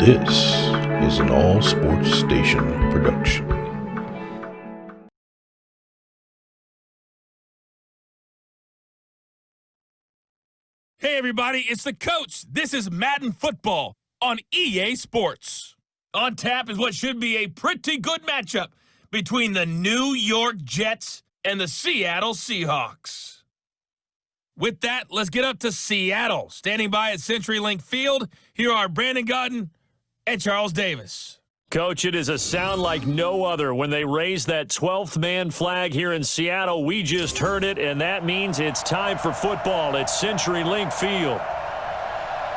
This is an All Sports Station production. Hey everybody, it's the coach. This is Madden Football on EA Sports. On tap is what should be a pretty good matchup between the New York Jets and the Seattle Seahawks. With that, let's get up to Seattle. Standing by at CenturyLink Field, here are Brandon Godden and Charles Davis. Coach, it is a sound like no other when they raise that 12th man flag here in Seattle. We just heard it, and that means it's time for football at CenturyLink Field.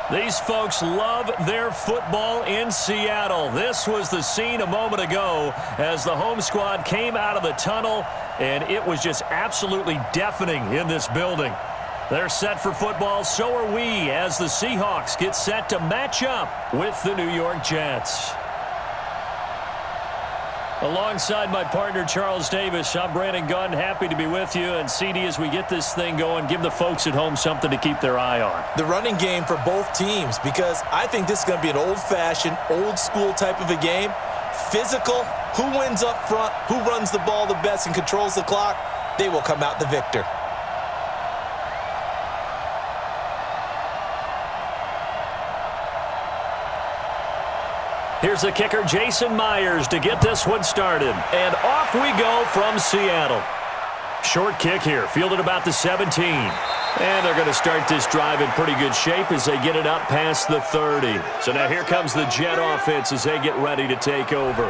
These folks love their football in Seattle. This was the scene a moment ago as the home squad came out of the tunnel, and it was just absolutely deafening in this building. They're set for football, so are we, as the Seahawks get set to match up with the New York Jets. Alongside my partner, Charles Davis, I'm Brandon Gunn. Happy to be with you. And CD, as we get this thing going, give the folks at home something to keep their eye on. The running game for both teams, because I think this is going to be an old-fashioned, old-school type of a game. Physical, who wins up front, who runs the ball the best and controls the clock, they will come out the victor. Here's the kicker, Jason Myers, to get this one started. And off we go from Seattle. Short kick here, fielded about the 17. And they're going to start this drive in pretty good shape as they get it up past the 30. So now here comes the Jet offense as they get ready to take over.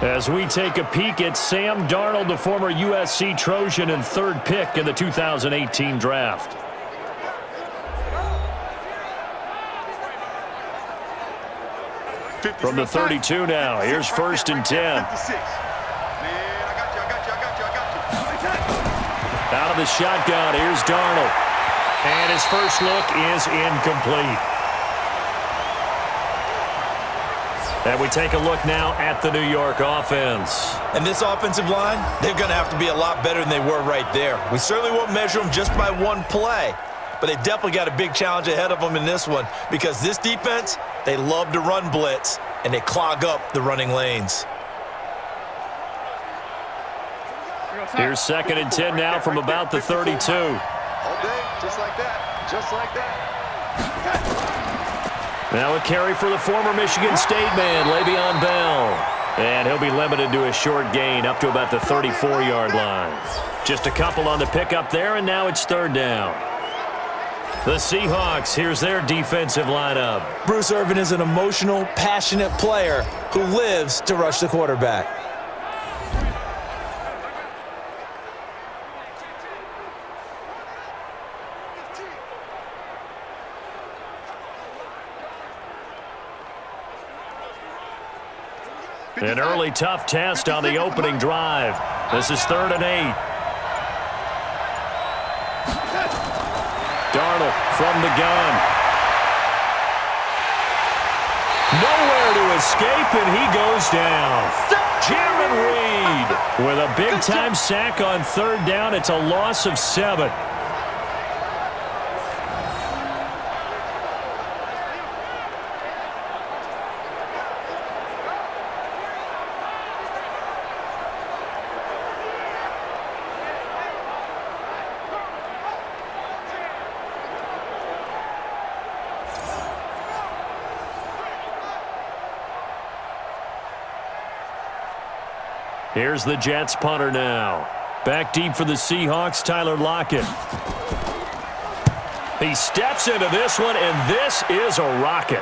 As we take a peek at Sam Darnold, the former USC Trojan and third pick in the 2018 draft. From the 32 now, here's 1st and 10. Out of the shotgun, here's Darnold. And his first look is incomplete. And we take a look now at the New York offense. And this offensive line, they're going to have to be a lot better than they were right there. We certainly won't measure them just by one play. But they definitely got a big challenge ahead of them in this one because this defense, they love to run blitz, and they clog up the running lanes. Here's 2nd and 10 now from about the 32. All day, just like that, just like that. Now a carry for the former Michigan State man, Le'Veon Bell. And he'll be limited to a short gain up to about the 34-yard line. Just a couple on the pickup there, and now it's 3rd down. The Seahawks, here's their defensive lineup. Bruce Irvin is an emotional, passionate player who lives to rush the quarterback. An early tough test on the opening drive. This is 3rd and 8. Darnold from the gun. Nowhere to escape, and he goes down. Jaron Reed with a big-time sack on 3rd down. It's a loss of 7. Here's the Jets punter now. Back deep for the Seahawks, Tyler Lockett. He steps into this one, and this is a rocket.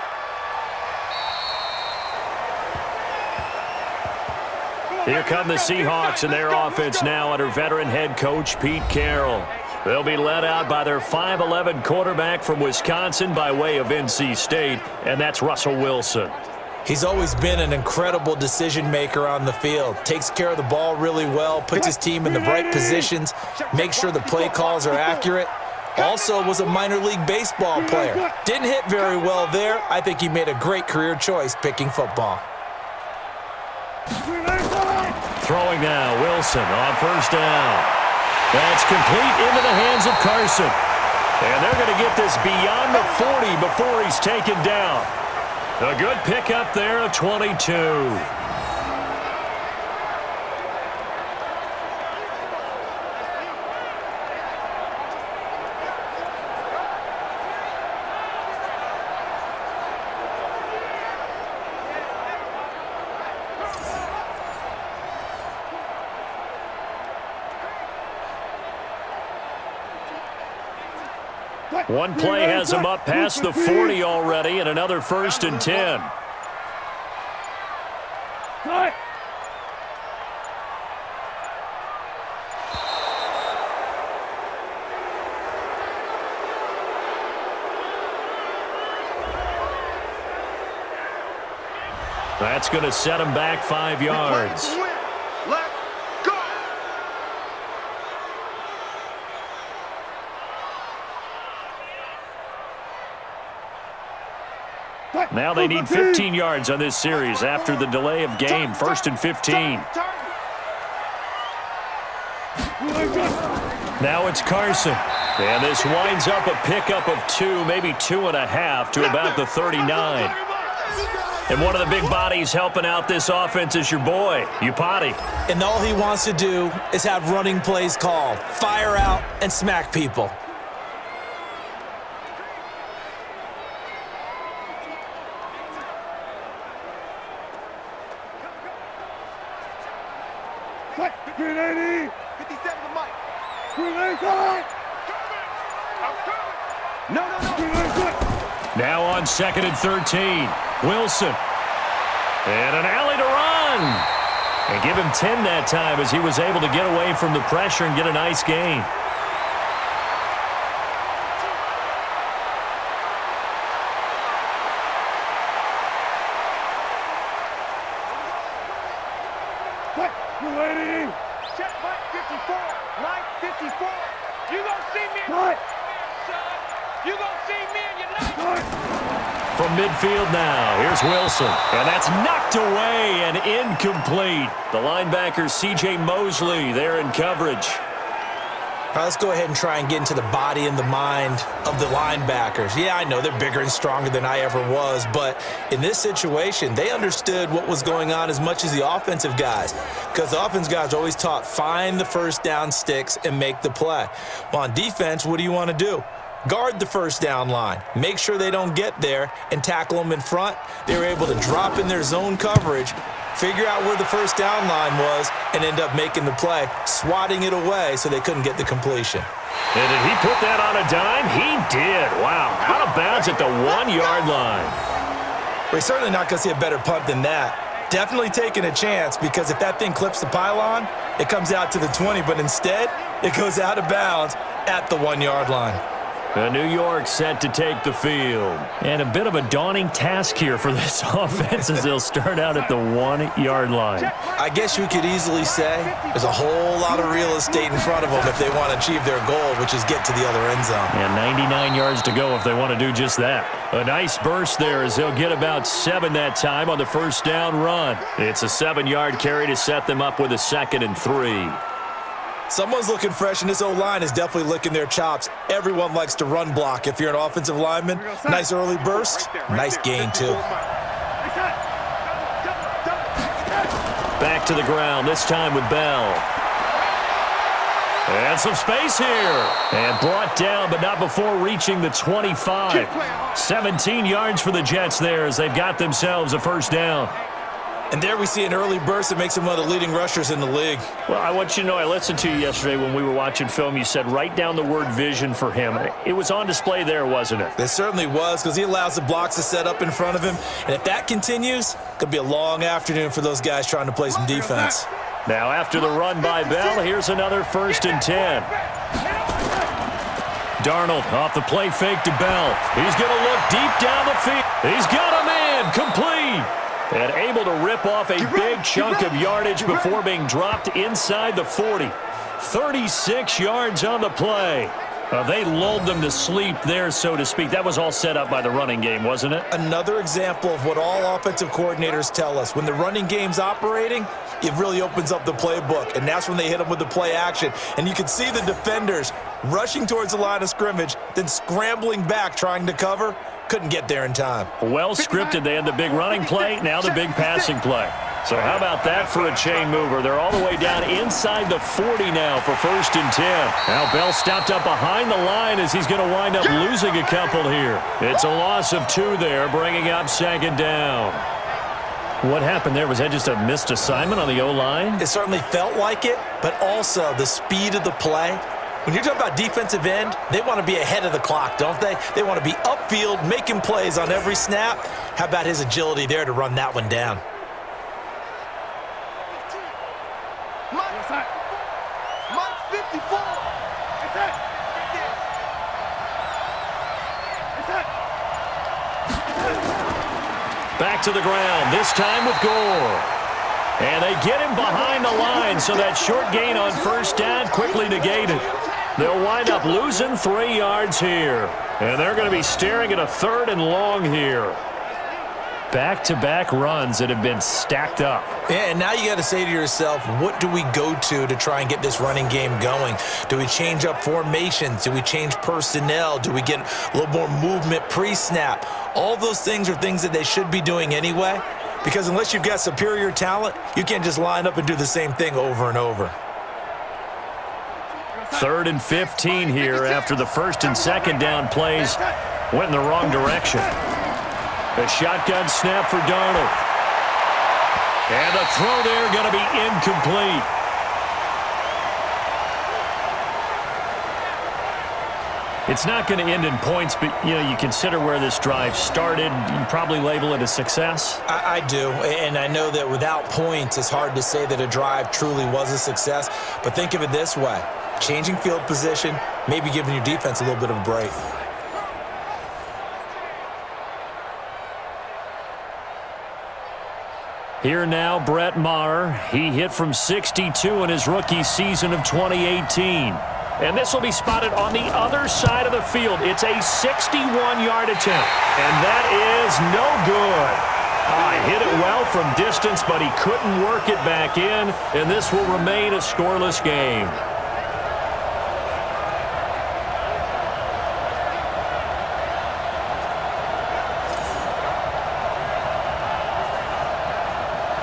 Here come the Seahawks and their offense now under veteran head coach Pete Carroll. They'll be led out by their 5'11" quarterback from Wisconsin by way of NC State, and that's Russell Wilson. He's always been an incredible decision maker on the field. Takes care of the ball really well, puts his team in the right positions, makes sure the play calls are accurate. Also was a minor league baseball player. Didn't hit very well there. I think he made a great career choice picking football. Throwing now, Wilson on 1st down. That's complete into the hands of Carson. And they're going to get this beyond the 40 before he's taken down. A good pickup there of 22. One play has him up past the 40 already, and another 1st and 10. That's going to set him back 5 yards. Now they need 15 yards on this series after the delay of game. 1st and 15. Now it's Carson. And this winds up a pickup of 2, maybe 2.5 to about the 39. And one of the big bodies helping out this offense is your boy, Upati. And all he wants to do is have running plays called. Fire out and smack people. Green 80. 57 to Mike. Green 80. No. Now on 2nd and 13. Wilson. And an alley to run. And give him 10 that time as he was able to get away from the pressure and get a nice gain. Check Mike 54. Mike 54. You gonna see me? Son. You gonna see me in your life? From midfield now, here's Wilson. And that's knocked away and incomplete. The linebacker, C.J. Mosley, there in coverage. All right, let's go ahead and try and get into the body and the mind of the linebackers. Yeah, I know they're bigger and stronger than I ever was, but in this situation, they understood what was going on as much as the offensive guys, because the offensive guys are always taught, find the first down sticks and make the play. Well, on defense, what do you want to do? Guard the first down line. Make sure they don't get there and tackle them in front. They were able to drop in their zone coverage, figure out where the first down line was, and end up making the play, swatting it away so they couldn't get the completion. And did he put that on a dime? He did. Wow. Out of bounds at the 1-yard line. We're certainly not going to see a better punt than that. Definitely taking a chance, because if that thing clips the pylon, it comes out to the 20, but instead it goes out of bounds at the 1-yard line. New York set to take the field. And a bit of a daunting task here for this offense as they'll start out at the 1-yard line. I guess you could easily say there's a whole lot of real estate in front of them if they want to achieve their goal, which is get to the other end zone. And 99 yards to go if they want to do just that. A nice burst there as they'll get about 7 that time on the first down run. It's a 7-yard carry to set them up with a 2nd and 3. Someone's looking fresh, and this O-line is definitely licking their chops. Everyone likes to run block. If you're an offensive lineman, nice early burst, nice gain too. Back to the ground, this time with Bell. And some space here. And brought down, but not before reaching the 25. 17 yards for the Jets there as they've got themselves a first down. And there we see an early burst that makes him one of the leading rushers in the league. Well, I want you to know, I listened to you yesterday when we were watching film. You said write down the word vision for him. It was on display there, wasn't it? It certainly was, because he allows the blocks to set up in front of him. And if that continues, it could be a long afternoon for those guys trying to play some defense. Now after the run by Bell, here's another 1st and 10. Darnold off the play fake to Bell. He's going to look deep down the field. He's got him in, complete. And able to rip off a big chunk of yardage before being dropped inside the 40. 36 yards on the play. They lulled them to sleep there, so to speak. That was all set up by the running game, wasn't it? Another example of what all offensive coordinators tell us. When the running game's operating, it really opens up the playbook, and that's when they hit him with the play action. And you can see the defenders rushing towards the line of scrimmage, then scrambling back trying to cover. Couldn't get there in time. Well scripted. They had the big running play, now the big passing play. So how about that for a chain mover? They're all the way down inside the 40 now for 1st and 10. Now Bell stopped up behind the line as he's going to wind up losing a couple here. It's a loss of 2 there, bringing up 2nd down. What happened there? Was that just a missed assignment on the O-line? It certainly felt like it, but also the speed of the play. When you're talking about defensive end, they want to be ahead of the clock, don't they? They want to be upfield, making plays on every snap. How about his agility there to run that one down? Mike 54. Back to the ground, this time with Gore. And they get him behind the line, so that short gain on 1st down quickly negated. They'll wind up losing 3 yards here. And they're going to be staring at a 3rd and long here. Back-to-back runs that have been stacked up. Yeah, and now you got to say to yourself, what do we go to try and get this running game going? Do we change up formations? Do we change personnel? Do we get a little more movement pre-snap? All those things are things that they should be doing anyway, because unless you've got superior talent, you can't just line up and do the same thing over and over. 3rd and 15 here after the 1st and 2nd down plays went in the wrong direction. A shotgun snap for Darnold. And the throw there going to be incomplete. It's not going to end in points, but, you consider where this drive started. You probably label it a success. I do, and I know that without points, it's hard to say that a drive truly was a success. But think of it this way. Changing field position, maybe giving your defense a little bit of a break. Here now, Brett Maher. He hit from 62 in his rookie season of 2018. And this will be spotted on the other side of the field. It's a 61-yard attempt. And that is no good. Hit it well from distance, but he couldn't work it back in. And this will remain a scoreless game.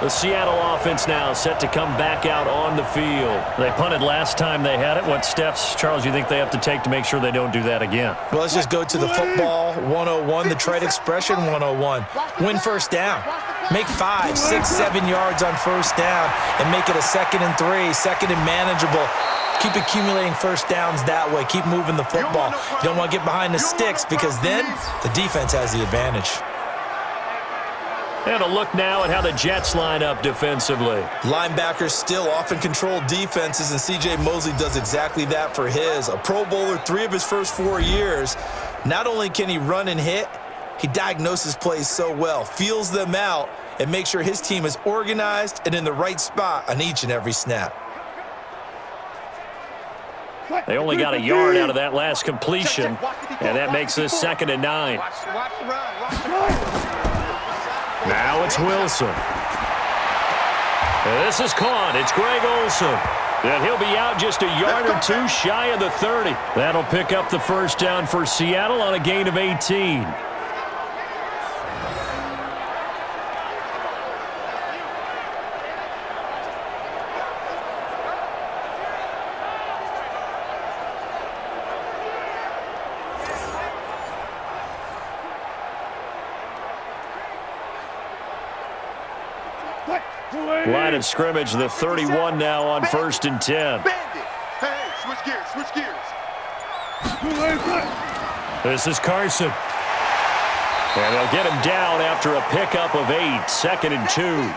The Seattle offense now set to come back out on the field. They punted last time they had it. What steps, Charles, you think they have to take to make sure they don't do that again? Well, let's just go to the football 101, the trade expression 101. Win 1st down. Make 5, 6, 7 yards on 1st down and make it a 2nd and 3, 2nd and manageable. Keep accumulating 1st downs that way. Keep moving the football. You don't want to get behind the sticks because then the defense has the advantage. And a look now at how the Jets line up defensively. Linebackers still often control defenses, and C.J. Mosley does exactly that for his. A Pro Bowler 3 of his first 4 years. Not only can he run and hit, he diagnoses plays so well, feels them out, and makes sure his team is organized and in the right spot on each and every snap. They only got a yard out of that last completion, and that makes this 2nd and 9. Now it's Wilson. This is caught. It's Greg Olsen. And he'll be out just a yard or 2 shy of the 30. That'll pick up the 1st down for Seattle on a gain of 18. Line of scrimmage, the 31 now on 1st and 10. Hey, switch gears. This is Carson. And they'll get him down after a pickup of 8, 2nd and 2.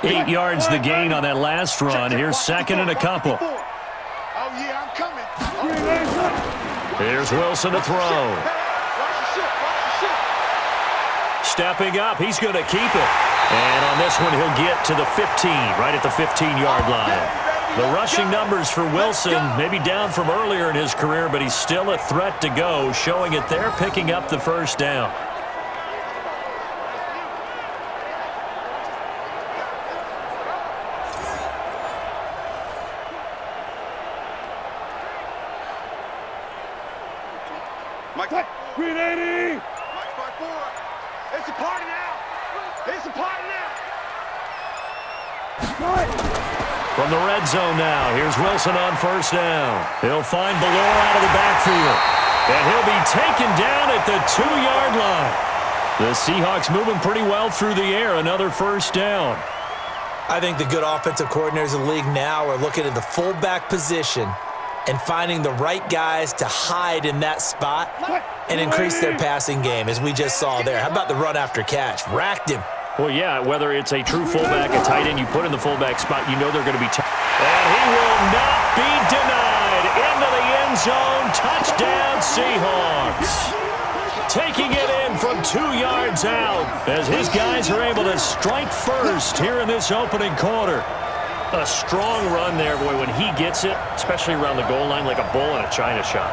Eight yards the gain on that last run. Here's 2nd and a couple. Oh, yeah, I'm coming. Here's Wilson to throw. Stepping up, he's going to keep it. And on this one, he'll get to the 15, right at the 15-yard line. The rushing numbers for Wilson, maybe down from earlier in his career, but he's still a threat to go, showing it there, picking up the first down. Mike, 380. Mike, 5-4. It's a party now. It's a party now. From the red zone now, here's Wilson on first down. He'll find Ballore out of the backfield. And he'll be taken down at the 2-yard line. The Seahawks moving pretty well through the air. Another first down. I think the good offensive coordinators in the league now are looking at the fullback position and finding the right guys to hide in that spot and increase their passing game, as we just saw there. How about the run after catch? Racked him. Well, yeah, whether it's a true fullback, a tight end, you put in the fullback spot, you know they're going to be and he will not be denied. Into the end zone. Touchdown, Seahawks. Taking it in from 2 yards out as his guys are able to strike first here in this opening quarter. A strong run there, boy, when he gets it, especially around the goal line, like a bull in a china shop.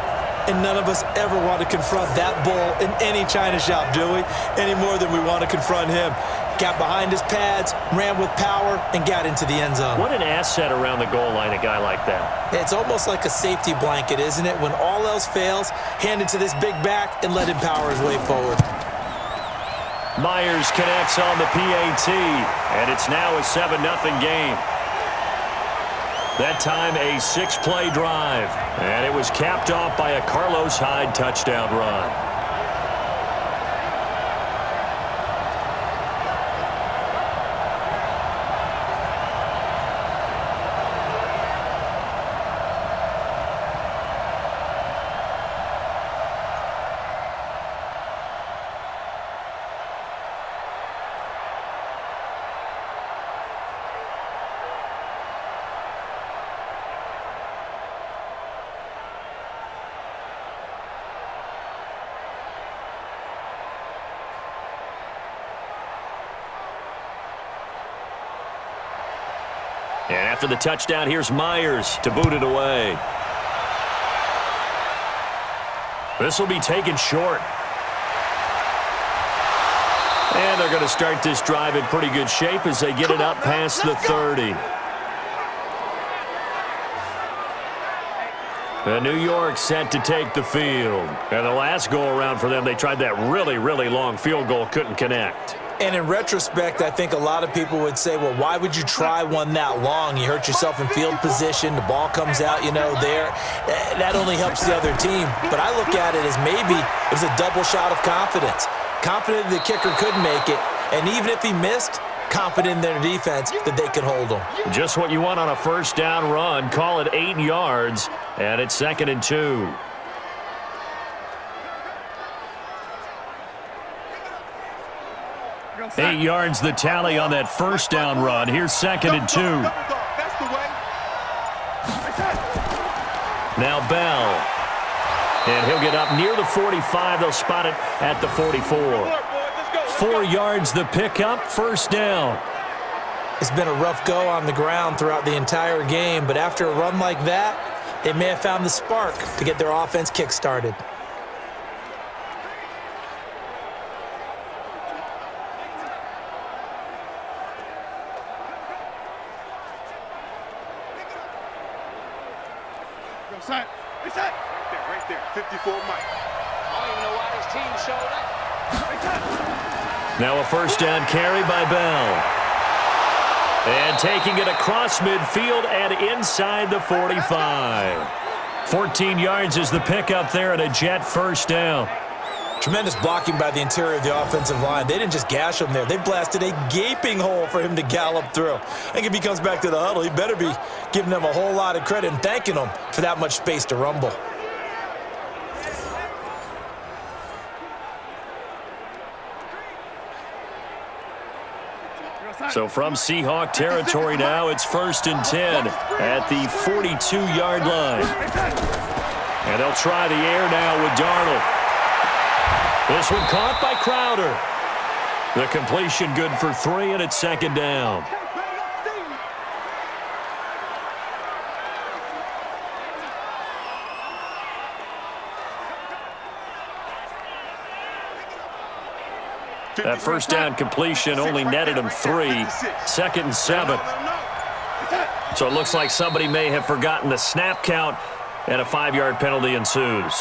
And none of us ever want to confront that bull in any china shop, do we? Any more than we want to confront him. Got behind his pads, ran with power, and got into the end zone. What an asset around the goal line, a guy like that. It's almost like a safety blanket, isn't it? When all else fails, hand it to this big back and let him power his way forward. Myers connects on the PAT, and it's now a 7-0 game. That time a 6-play drive, and it was capped off by a Carlos Hyde touchdown run. And after the touchdown, here's Myers to boot it away. This will be taken short. And they're going to start this drive in pretty good shape as they get it up past the 30. And New York set to take the field. And the last go-around for them, they tried that really, really long field goal, couldn't connect. And in retrospect, I think a lot of people would say, well, why would you try one that long? You hurt yourself in field position. The ball comes out, there. That only helps the other team. But I look at it as maybe it was a double shot of confidence. Confident the kicker could make it. And even if he missed, confident in their defense that they could hold him. Just what you want on a first down run. Call it 8 yards, and it's 2nd and 2. Eight yards the tally on that first down run. Here's 2nd and 2. Now Bell. And he'll get up near the 45. They'll spot it at the 44. 4 yards the pickup, first down. It's been a rough go on the ground throughout the entire game, but after a run like that, they may have found the spark to get their offense kick-started. Right there, 54 Mike. I don't even know why this team showed up. Now a first down carry by Bell. And taking it across midfield and inside the 45. 14 yards is the pickup there and a Jet first down. Tremendous blocking by the interior of the offensive line. They didn't just gash him there. They blasted a gaping hole for him to gallop through. I think if he comes back to the huddle, he better be giving them a whole lot of credit and thanking them for that much space to rumble. So from Seahawk territory now, it's 1st and 10 at the 42-yard line. And they'll try the air now with Darnold. This one caught by Crowder. The completion good for 3, and it's 2nd down. That first down completion only netted him 3. 2nd and 7. So it looks like somebody may have forgotten the snap count, and a 5-yard penalty ensues.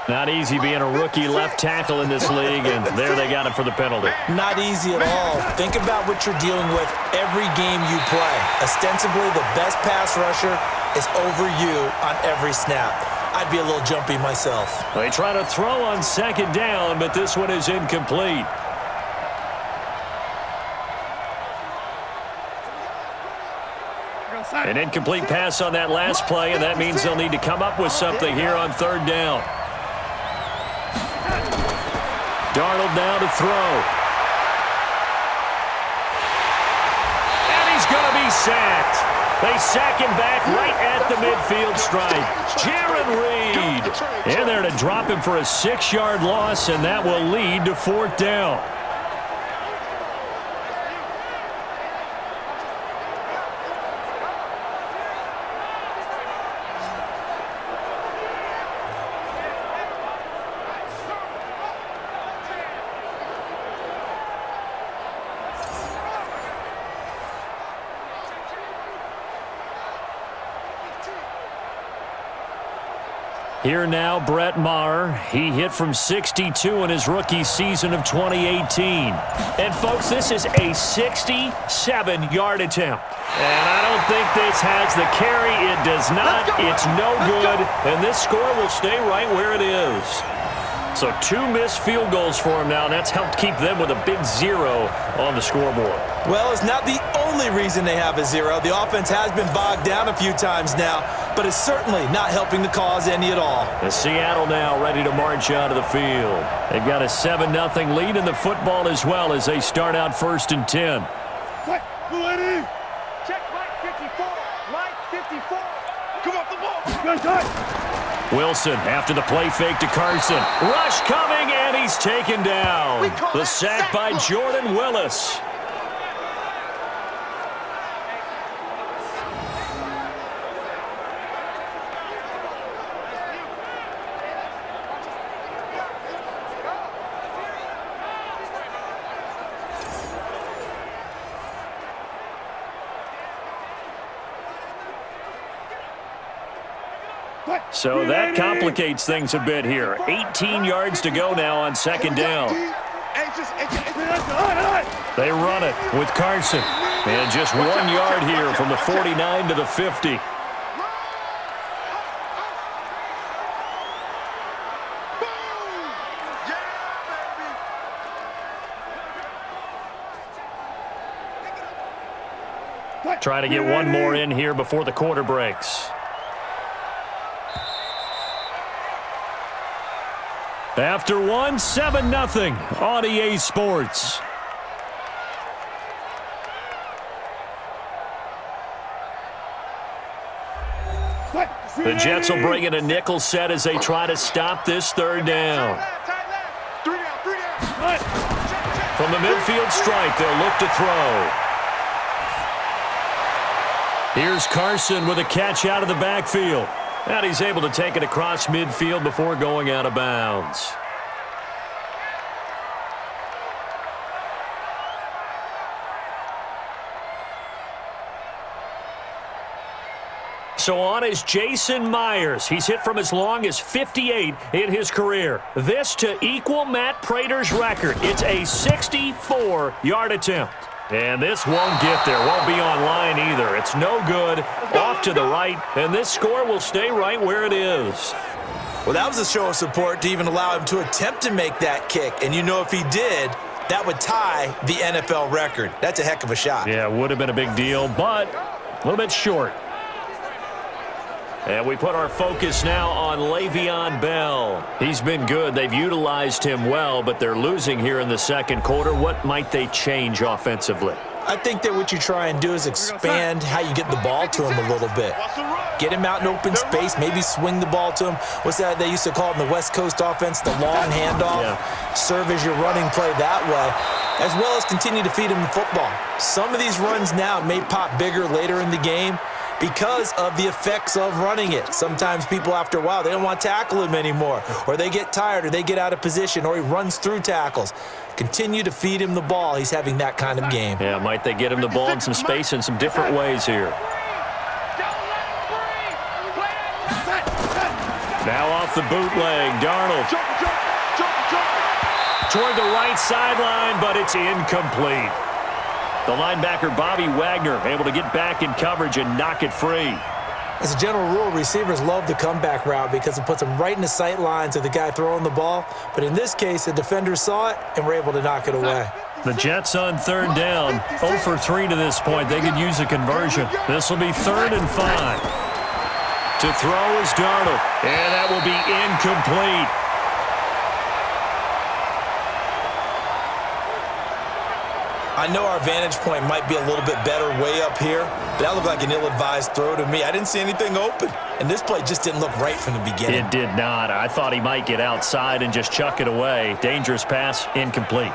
Not easy being a rookie left tackle in this league, and there they got him for the penalty. Not easy at all. Think about what you're dealing with every game you play. Ostensibly, the best pass rusher is over you on every snap. I'd be a little jumpy myself. They try to throw on 2nd down, but this one is incomplete. An incomplete pass on that last play, and that means they'll need to come up with something here on 3rd down. Darnold now to throw. And he's going to be sacked. They sack him back right at the midfield stripe. Jaron Reed in there to drop him for a 6-yard loss, and that will lead to 4th down. Here now, Brett Maher. He hit from 62 in his rookie season of 2018. And, folks, this is a 67-yard attempt. And I don't think this has the carry. It does not. It's no good. And this score will stay right where it is. So 2 missed field goals for him now, and that's helped keep them with a big 0 on the scoreboard. Well, it's not the only reason they have a 0. The offense has been bogged down a few times now, but it's certainly not helping the cause any at all. And Seattle now ready to march out of the field. They've got a 7-0 lead in the football as well as they start out 1st and 10. Check Mike 54. Mike 54. Come off the ball. Wilson after the play fake to Carson. Rush coming, and he's taken down. The sack by Jordan Willis. So that complicates things a bit here. 18 yards to go now on 2nd down. They run it with Carson. And just 1 yard here from the 49 to the 50. Try to get one more in here before the quarter breaks. After one, 7-0 on EA Sports. The Jets will bring in a nickel set as they try to stop this 3rd down. From the midfield stripe, they'll look to throw. Here's Carson with a catch out of the backfield. And he's able to take it across midfield before going out of bounds. So on is Jason Myers. He's hit from as long as 58 in his career. This to equal Matt Prater's record. It's a 64-yard attempt. And this won't get there. Won't be on line either. It's no good. Off to the right. And this score will stay right where it is. Well, that was a show of support to even allow him to attempt to make that kick. And you know if he did, that would tie the NFL record. That's a heck of a shot. Yeah, it would have been a big deal, but a little bit short. And we put our focus now on Le'Veon Bell. He's been good. They've utilized him well, but they're losing here in the 2nd quarter. What might they change offensively? I think that what you try and do is expand how you get the ball to him a little bit. Get him out in open space, maybe swing the ball to him. What's that they used to call it in the West Coast offense, the long handoff? Yeah. Serve as your running play that way, as well as continue to feed him the football. Some of these runs now may pop bigger later in the game, because of the effects of running it. Sometimes people, after a while, they don't want to tackle him anymore, or they get tired, or they get out of position, or he runs through tackles. Continue to feed him the ball. He's having that kind of game. Yeah, might they get him the ball in some space in some different ways here. Now off the bootleg, Darnold. Toward the right sideline, but it's incomplete. The linebacker, Bobby Wagner, able to get back in coverage and knock it free. As a general rule, receivers love the comeback route because it puts them right in the sight lines of the guy throwing the ball. But in this case, the defender saw it and were able to knock it away. The Jets on third down, 0 for 3 to this point. They could use a conversion. This will be 3rd and 5. To throw is Darnold, and that will be incomplete. I know our vantage point might be a little bit better way up here, but that looked like an ill-advised throw to me. I didn't see anything open, and this play just didn't look right from the beginning. It did not. I thought he might get outside and just chuck it away. Dangerous pass, incomplete.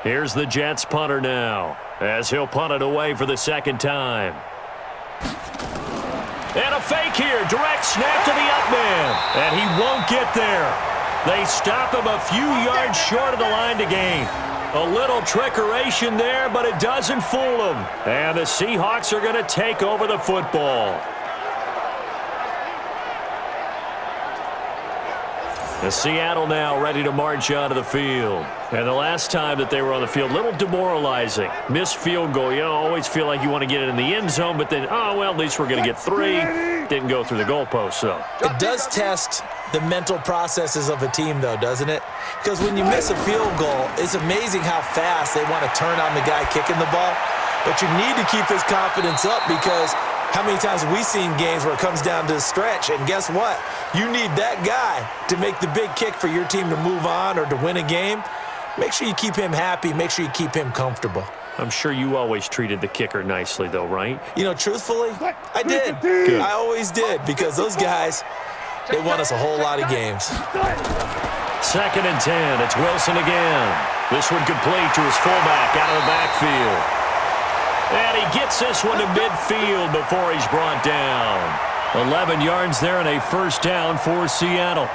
Here's the Jets punter now, as he'll punt it away for the second time. And a fake here. Direct snap to the up man. And he won't get there. They stop him a few yards short of the line to gain. A little trickeration there, but it doesn't fool him. And the Seahawks are going to take over the football. The Seattle now ready to march out of the field. And the last time that they were on the field, a little demoralizing. Missed field goal. You always feel like you want to get it in the end zone, but then, oh, well, at least we're going to get 3. Didn't go through the goalpost, though. It does test the mental processes of a team, though, doesn't it? Because when you miss a field goal, it's amazing how fast they want to turn on the guy kicking the ball. But you need to keep his confidence up because how many times have we seen games where it comes down to the stretch, and guess what? You need that guy to make the big kick for your team to move on or to win a game. Make sure you keep him happy. Make sure you keep him comfortable. I'm sure you always treated the kicker nicely, though, right? You know, truthfully, I did. Good. I always did because those guys, they won us a whole lot of games. 2nd and 10. It's Wilson again. This one complete to his fullback out of the backfield. And he gets this one to midfield before he's brought down. 11 yards there and a first down for Seattle.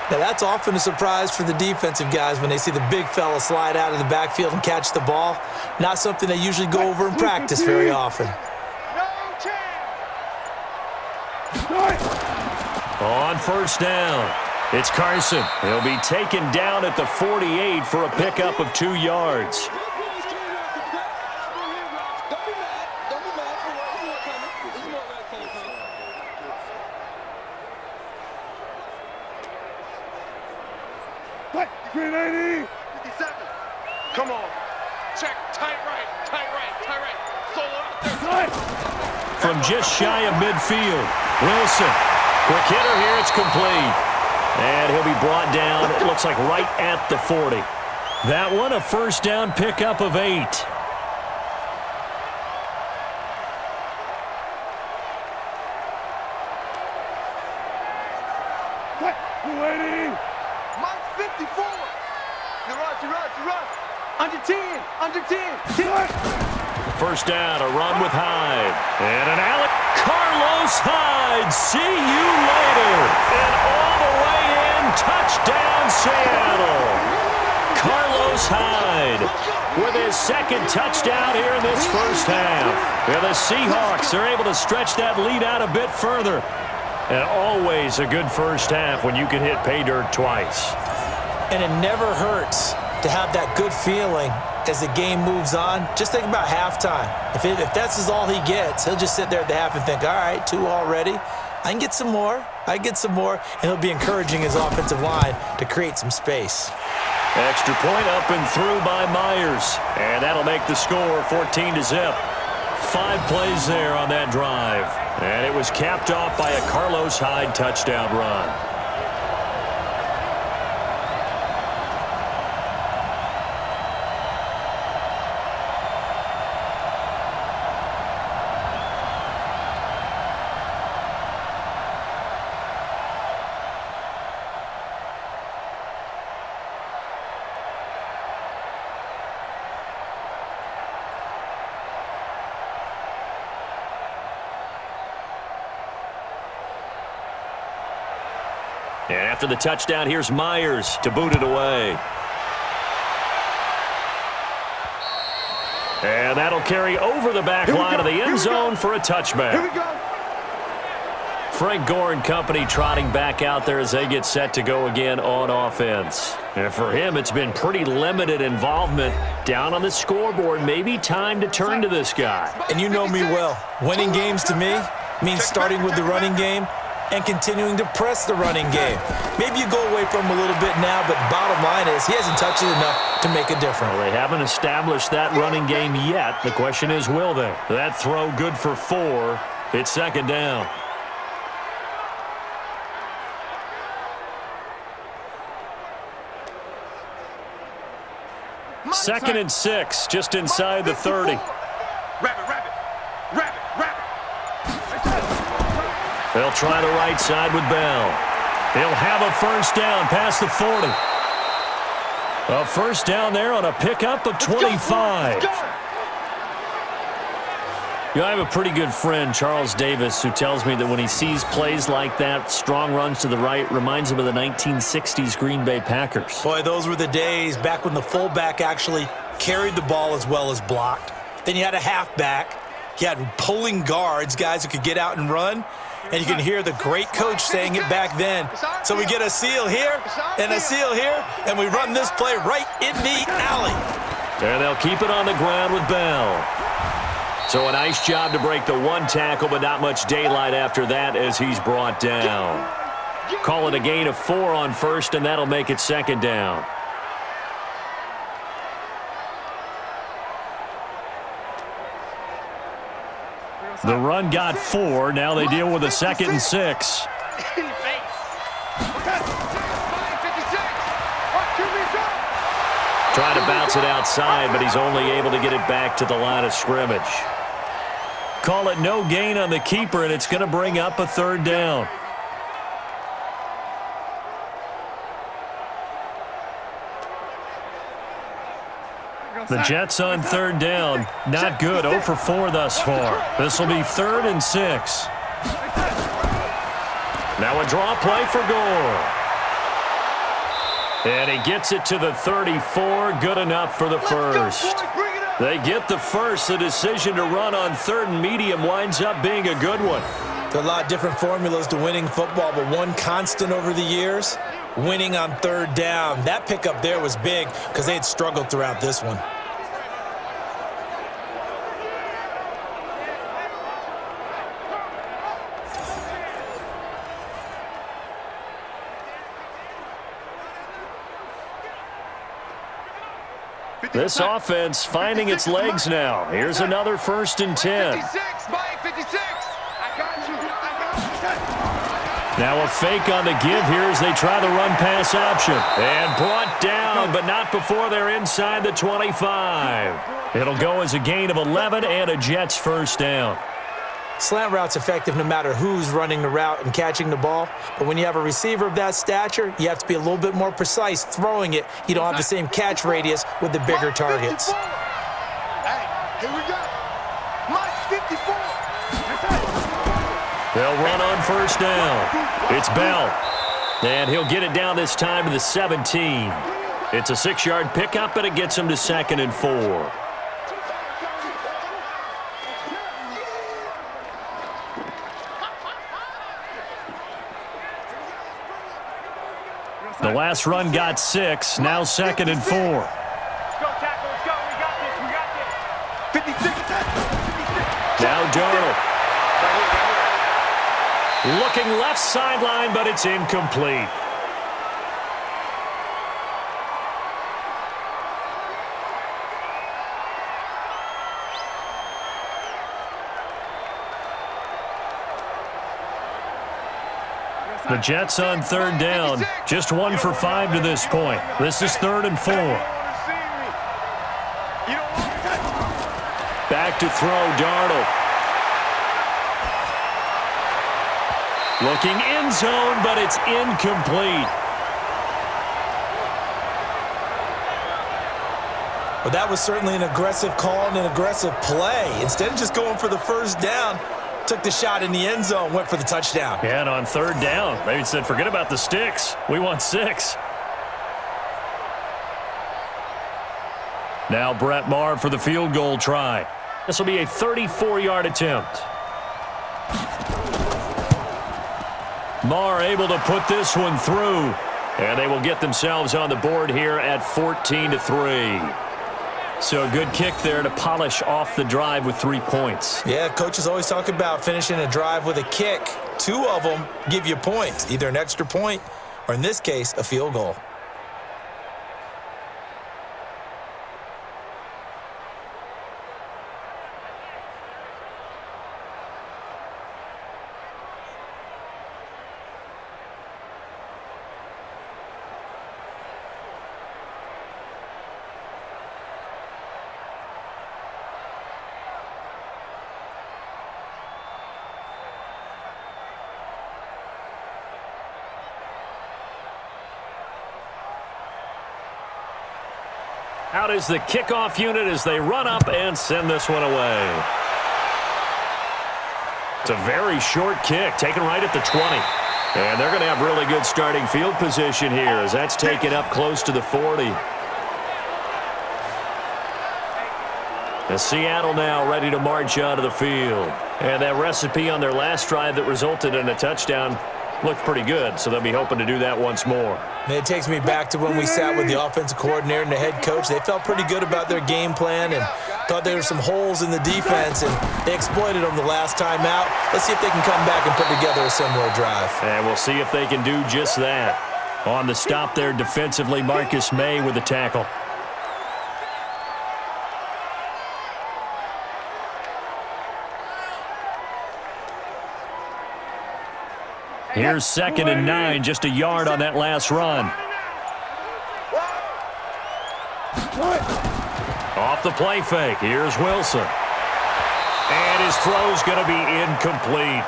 Now, that's often a surprise for the defensive guys when they see the big fella slide out of the backfield and catch the ball. Not something they usually go over in practice very often. On first down, it's Carson. He'll be taken down at the 48 for a pickup of 2 yards. Come on. Check. Tight right. Solo out there. From just shy of midfield, Wilson. Quick hitter here. It's complete. And he'll be brought down, it looks like right at the 40. That one, a first down pickup of 8. Mike 54. You run. Under 10. First down, a run with Hyde. And an Alec Carlos Hyde. See you later. And all the way in, touchdown Seattle. Carlos Hyde with his second touchdown here in this first half. And the Seahawks are able to stretch that lead out a bit further. And always a good first half when you can hit pay dirt twice. And it never hurts to have that good feeling as the game moves on. Just think about halftime. If that's all he gets, he'll just sit there at the half and think, all right, 2 already. I can get some more. And he'll be encouraging his offensive line to create some space. Extra point up and through by Myers. And that'll make the score 14-0. 5 plays there on that drive. And it was capped off by a Carlos Hyde touchdown run. And after the touchdown, here's Myers to boot it away. And that'll carry over the back line of the end zone for a touchback. Here we go. Frank Gore and company trotting back out there as they get set to go again on offense. And for him, it's been pretty limited involvement down on the scoreboard. Maybe time to turn to this guy. And you know me well. Winning games to me means starting with the running game and continuing to press the running game. Maybe you go away from him a little bit now, but bottom line is he hasn't touched it enough to make a difference. Well, they haven't established that running game yet. The question is, will they? That throw good for 4. It's second down. Second and 6, just inside the 30. Rabbit. They'll try the right side with Bell. He'll have a first down past the 40. A first down there on a pickup of 25. You know, I have a pretty good friend, Charles Davis, who tells me that when he sees plays like that, strong runs to the right, reminds him of the 1960s Green Bay Packers. Boy, those were the days back when the fullback actually carried the ball as well as blocked. Then you had a halfback. You had pulling guards, guys who could get out and run. And you can hear the great coach saying it back then. So we get a seal here and a seal here, and we run this play right in the alley. And they'll keep it on the ground with Bell. So a nice job to break the 1 tackle, but not much daylight after that as he's brought down. Call it a gain of 4 on first, and that'll make it second down. The run got 4. Now they deal with a second and 6. Trying to bounce it outside, but he's only able to get it back to the line of scrimmage. Call it no gain on the keeper, and it's going to bring up a third down. The Jets on third down. Not good. 0 for 4 thus far. This will be 3rd and 6. Now a draw play for Gore. And he gets it to the 34. Good enough for the first. They get the first. The decision to run on 3rd and medium winds up being a good one. There are a lot of different formulas to winning football, but one constant over the years, winning on 3rd down. That pickup there was big because they had struggled throughout this one. This offense finding its legs now. Here's another 1st and 10. Now a fake on the give here as they try the run-pass option. And brought down, but not before they're inside the 25. It'll go as a gain of 11 and a Jets first down. Slant route's effective no matter who's running the route and catching the ball. But when you have a receiver of that stature, you have to be a little bit more precise throwing it. You don't have the same catch radius with the bigger targets. Hey, here we go. Mike 54. They'll run on first down. It's Bell. And he'll get it down this time to the 17. It's a 6-yard pickup, and it gets him to 2nd and 4. The last run got 6, now 2nd and 4. Let's go, tackle. Let's go. We got this. 56. Now Darnold. Looking left sideline, but it's incomplete. The Jets on 3rd down, just 1 for 5 to this point. This is 3rd and 4. Back to throw, Darnold. Looking end zone, but it's incomplete. But that was certainly an aggressive call and an aggressive play. Instead of just going for the first down, took the shot in the end zone, went for the touchdown. And on third down, they said, forget about the sticks. We want 6. Now Brett Maher for the field goal try. This will be a 34-yard attempt. Maher able to put this one through. And they will get themselves on the board here at 14-3. So a good kick there to polish off the drive with 3 points. Yeah, coaches always talk about finishing a drive with a kick. 2 of them give you points, either an extra point or, in this case, a field goal. Out is the kickoff unit as they run up and send this one away. It's a very short kick, taken right at the 20. And they're going to have really good starting field position here as that's taken up close to the 40. And Seattle now ready to march out of the field. And that recipe on their last drive that resulted in a touchdown looked pretty good, so they'll be hoping to do that once more. And it takes me back to when we sat with the offensive coordinator and the head coach. They felt pretty good about their game plan and thought there were some holes in the defense, and they exploited them the last time out. Let's see if they can come back and put together a similar drive. And we'll see if they can do just that. On the stop there defensively, Marcus May with the tackle. Here's 2nd and 9, just a yard on that last run. Off the play fake, here's Wilson. And his throw's going to be incomplete.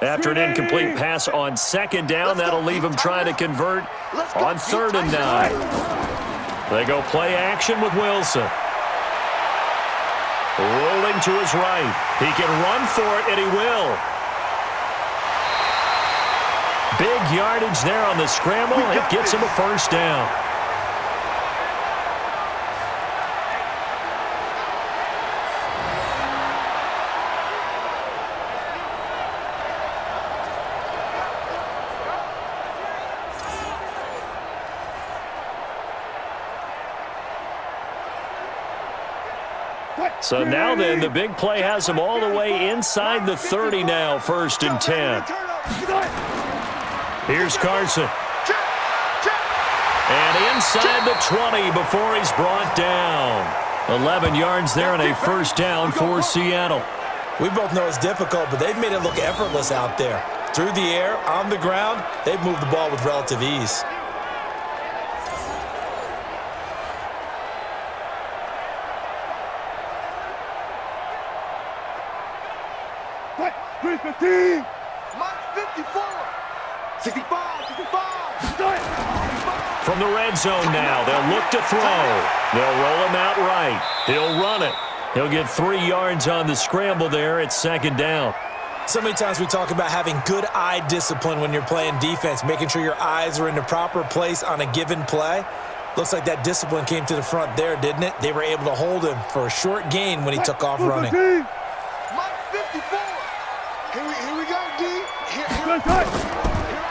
After an incomplete pass on 2nd down, that'll leave him trying to convert on 3rd and 9. They go play action with Wilson. Rolling to his right. He can run for it, and he will. Big yardage there on the scramble. It gets him a 1st down. So now then, the big play has him all the way inside the 30 now, 1st and 10. Here's Carson. And inside the 20 before he's brought down. 11 yards there and a 1st down for Seattle. We both know it's difficult, but they've made it look effortless out there. Through the air, on the ground, they've moved the ball with relative ease. From the red zone now, they'll look to throw. They'll roll him out right. He'll run it. He'll get 3 yards on the scramble there at 2nd down. So many times we talk about having good eye discipline when you're playing defense, making sure your eyes are in the proper place on a given play. Looks like that discipline came to the front there, didn't it? They were able to hold him for a short gain when he took off running.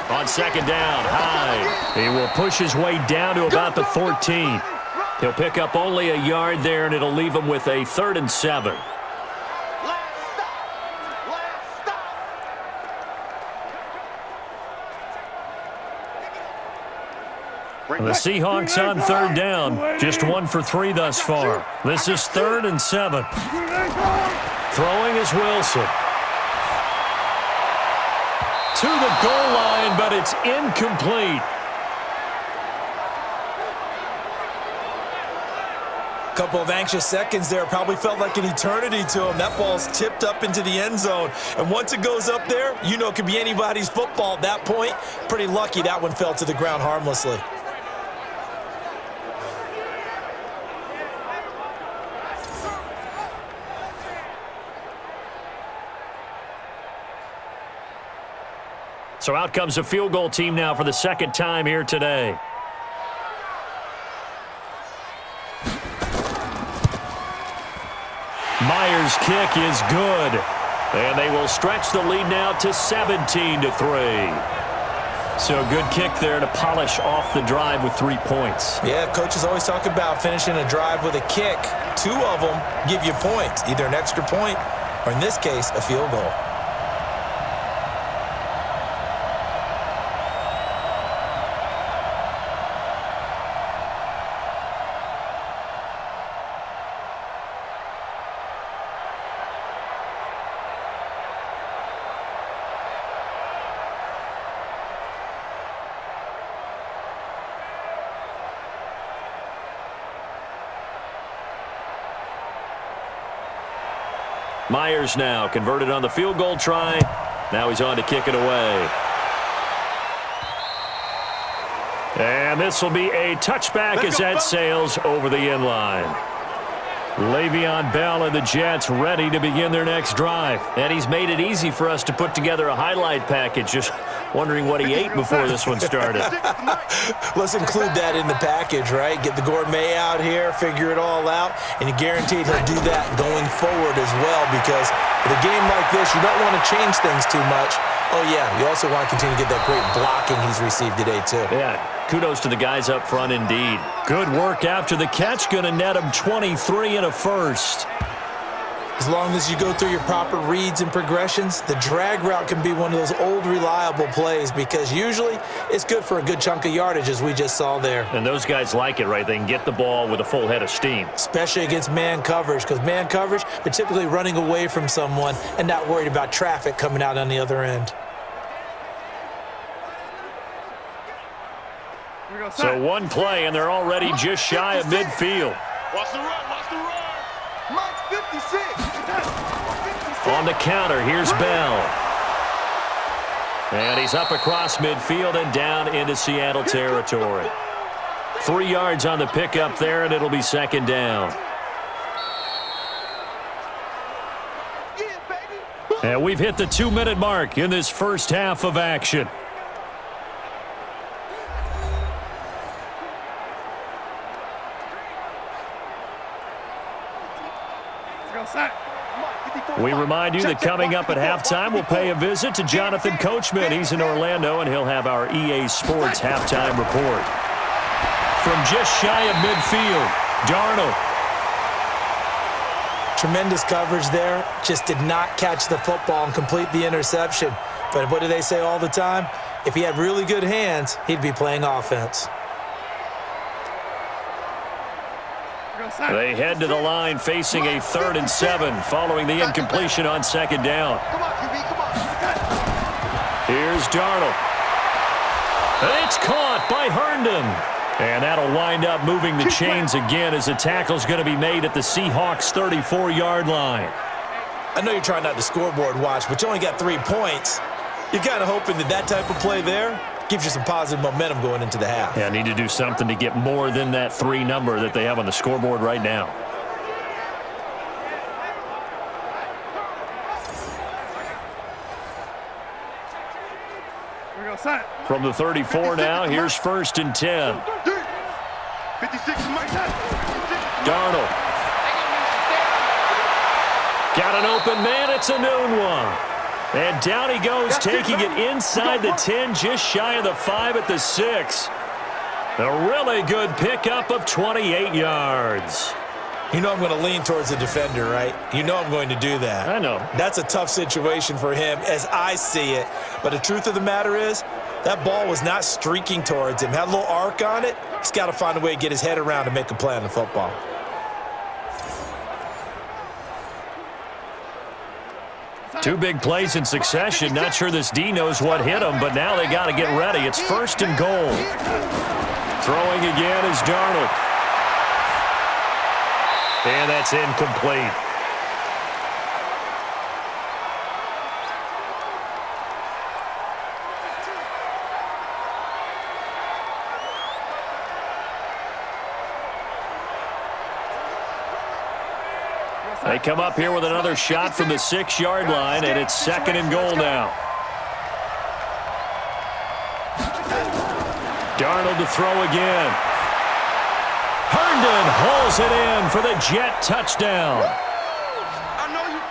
On 2nd down, Hyde. He will push his way down to about the 14. He'll pick up only a yard there, and it'll leave him with a 3rd and 7. The Seahawks on 3rd down, just 1 for 3 thus far. This is 3rd and 7. Throwing is Wilson. To the goal line, but it's incomplete. Couple of anxious seconds there. Probably felt like an eternity to him. That ball's tipped up into the end zone. And once it goes up there, you know it could be anybody's football at that point. Pretty lucky that one fell to the ground harmlessly. So out comes a field goal team now for the second time here today. Myers' kick is good. And they will stretch the lead now to 17-3. So a good kick there to polish off the drive with 3 points. Yeah, coaches always talk about finishing a drive with a kick. 2 of them give you points, either an extra point or, in this case, a field goal. Myers now converted on the field goal try. Now he's on to kick it away. And this will be a touchback as that sails over the end line. Le'Veon Bell and the Jets ready to begin their next drive. And he's made it easy for us to put together a highlight package. Just wondering what he ate before this one started. Let's include that in the package, right? Get the gourmet out here, figure it all out, and you're guaranteed he'll do that going forward as well, because with a game like this, you don't want to change things too much. Oh, yeah, you also want to continue to get that great blocking he's received today, too. Yeah, kudos to the guys up front indeed. Good work after the catch, going to net him 23 and a first. As long as you go through your proper reads and progressions, the drag route can be one of those old reliable plays, because usually it's good for a good chunk of yardage, as we just saw there. And those guys like it, right? They can get the ball with a full head of steam. Especially against man coverage, because man coverage, they're typically running away from someone and not worried about traffic coming out on the other end. So one play, and they're already just shy of midfield. Watch the run, watch the run. Mike's 56. On the counter, here's Bell. And he's up across midfield and down into Seattle territory. 3 yards on the pickup there, and it'll be second down. And we've hit the 2-minute mark in this first half of action. We remind you that coming up at halftime, we'll pay a visit to Jonathan Coachman. He's in Orlando, and he'll have our EA Sports halftime report. From just shy of midfield, Darnold. Tremendous coverage there. Just did not catch the football and complete the interception. But what do they say all the time? If he had really good hands, he'd be playing offense. They head to the line facing a 3rd and 7 following the incompletion on second down. Here's Darnold. It's caught by Herndon. And that'll wind up moving the chains again as the tackle's going to be made at the Seahawks 34-yard line. I know you're trying not to scoreboard watch, but you only got 3 points. You're kind of hoping that that type of play there gives you some positive momentum going into the half. Yeah, need to do something to get more than that 3 number that they have on the scoreboard right now. From the 34 now, here's 1st and 10. 56 Darnold. Got an open man, it's a noon one. And down he goes, taking it inside the 10, just shy of the 5 at the 6. A really good pickup of 28 yards. You know I'm going to lean towards the defender, right? You know I'm going to do that. I know. That's a tough situation for him as I see it. But the truth of the matter is, that ball was not streaking towards him. Had a little arc on it. He's got to find a way to get his head around and make a play on the football. Two big plays in succession. Not sure this D knows what hit him, but now they got to get ready. It's 1st and goal. Throwing again is Darnold. And that's incomplete. They come up here with another shot from the 6-yard line, and it's 2nd and goal now. Darnold to throw again. Herndon hauls it in for the Jet touchdown.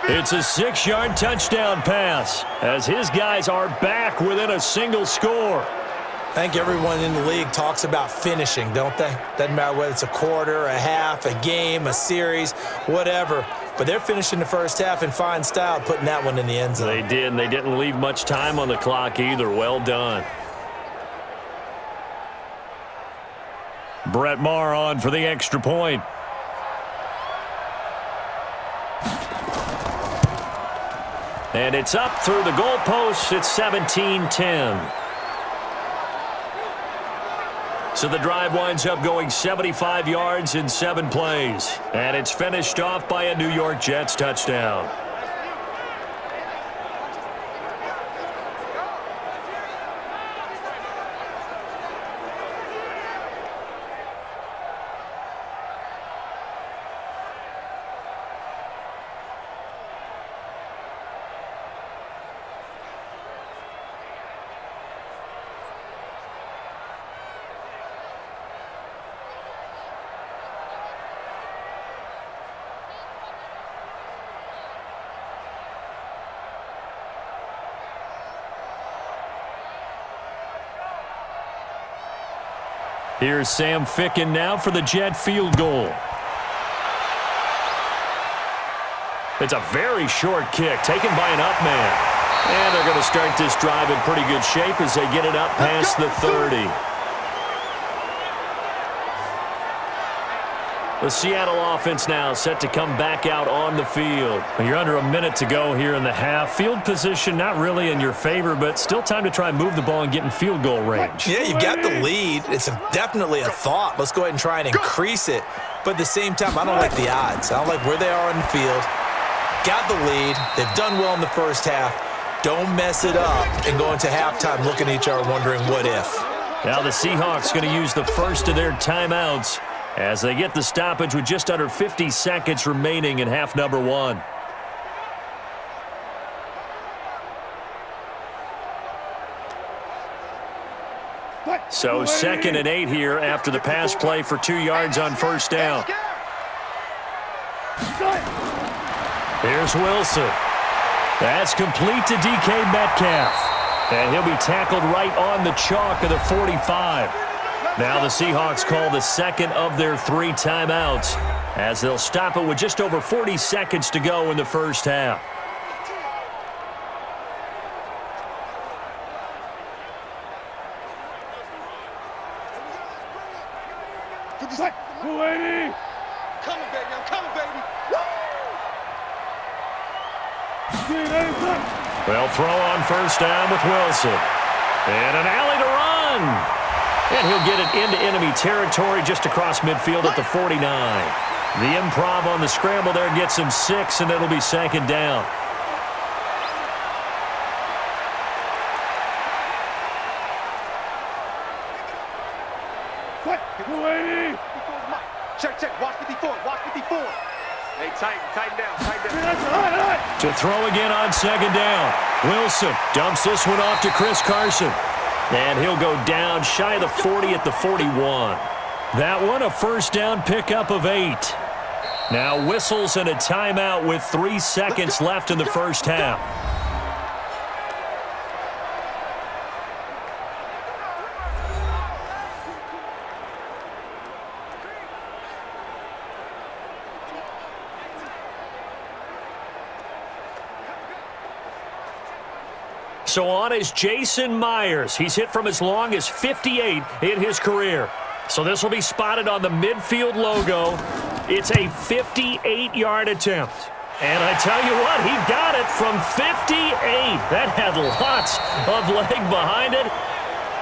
It's a 6-yard touchdown pass as his guys are back within a single score. I think everyone in the league talks about finishing, don't they? Doesn't matter whether it's a quarter, a half, a game, a series, whatever. But they're finishing the first half in fine style, putting that one in the end zone. They did, and they didn't leave much time on the clock either. Well done. Brett Maher on for the extra point. And it's up through the goalposts. It's 17-10. So the drive winds up going 75 yards in 7 plays. And it's finished off by a New York Jets touchdown. Here's Sam Ficken now for the Jet field goal. It's a very short kick taken by an up man. And they're going to start this drive in pretty good shape as they get it up past the 30. The Seattle offense now set to come back out on the field. You're under a minute to go here in the half. Field position not really in your favor, but still time to try and move the ball and get in field goal range. Yeah, you've got the lead. It's definitely a thought. Let's go ahead and try and increase it. But at the same time, I don't like the odds. I don't like where they are on the field. Got the lead. They've done well in the first half. Don't mess it up and go into halftime looking at each other wondering what if. Now the Seahawks going to use the first of their timeouts as they get the stoppage with just under 50 seconds remaining in half number 1. So 2nd and 8 here after the pass play for 2 yards on first down. Here's Wilson. That's complete to DK Metcalf. And he'll be tackled right on the chalk of the 45. Now the Seahawks call the second of their 3 timeouts as they'll stop it with just over 40 seconds to go in the first half. Coming, baby. I'm coming, baby. They'll throw on first down with Wilson. And an alley to run. And he'll get it into enemy territory just across midfield at the 49. The improv on the scramble there gets him 6, and it'll be 2nd down. Check. Watch 54. Hey, tighten down. To throw again on 2nd down. Wilson dumps this one off to Chris Carson. And he'll go down shy of the 40 at the 41. That one a first down pickup of 8. Now whistles and a timeout with 3 seconds left in the first half. So on is Jason Myers. He's hit from as long as 58 in his career. So this will be spotted on the midfield logo. It's a 58-yard attempt. And I tell you what, he got it from 58. That had lots of leg behind it.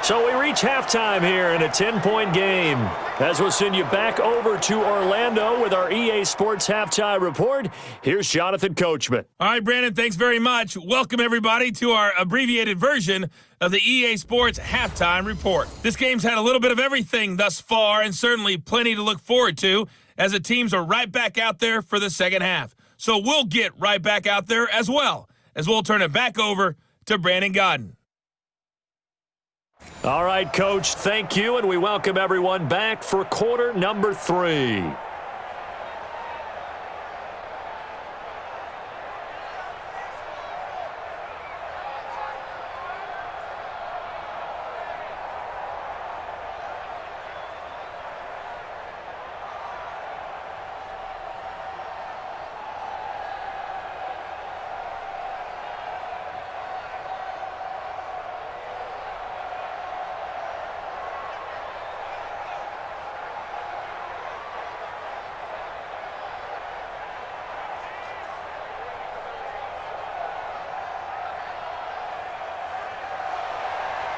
So we reach halftime here in a 10-point game. As we'll send you back over to Orlando with our EA Sports Halftime Report, here's Jonathan Coachman. All right, Brandon, thanks very much. Welcome, everybody, to our abbreviated version of the EA Sports Halftime Report. This game's had a little bit of everything thus far, and certainly plenty to look forward to, as the teams are right back out there for the second half. So we'll get right back out there as well, as we'll turn it back over to Brandon Godden. All right, Coach, thank you, and we welcome everyone back for quarter number 3.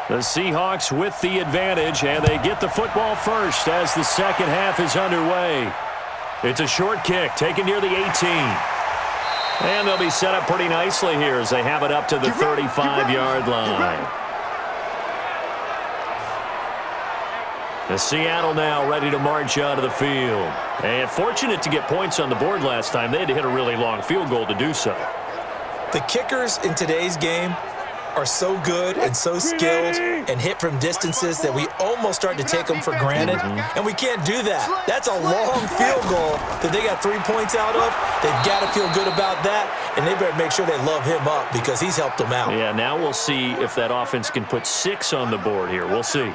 The Seahawks with the advantage, and they get the football first as the second half is underway. It's a short kick taken near the 18. And they'll be set up pretty nicely here as they have it up to the 35-yard line. The Seattle now ready to march out of the field. And fortunate to get points on the board last time. They had to hit a really long field goal to do so. The kickers in today's game are so good and so skilled and hit from distances that we almost start to take them for granted, and we can't do that. That's a long field goal that they got 3 points out of. They've got to feel good about that, and they better make sure they love him up because he's helped them out. Yeah, now we'll see if that offense can put 6 on the board here. We'll see.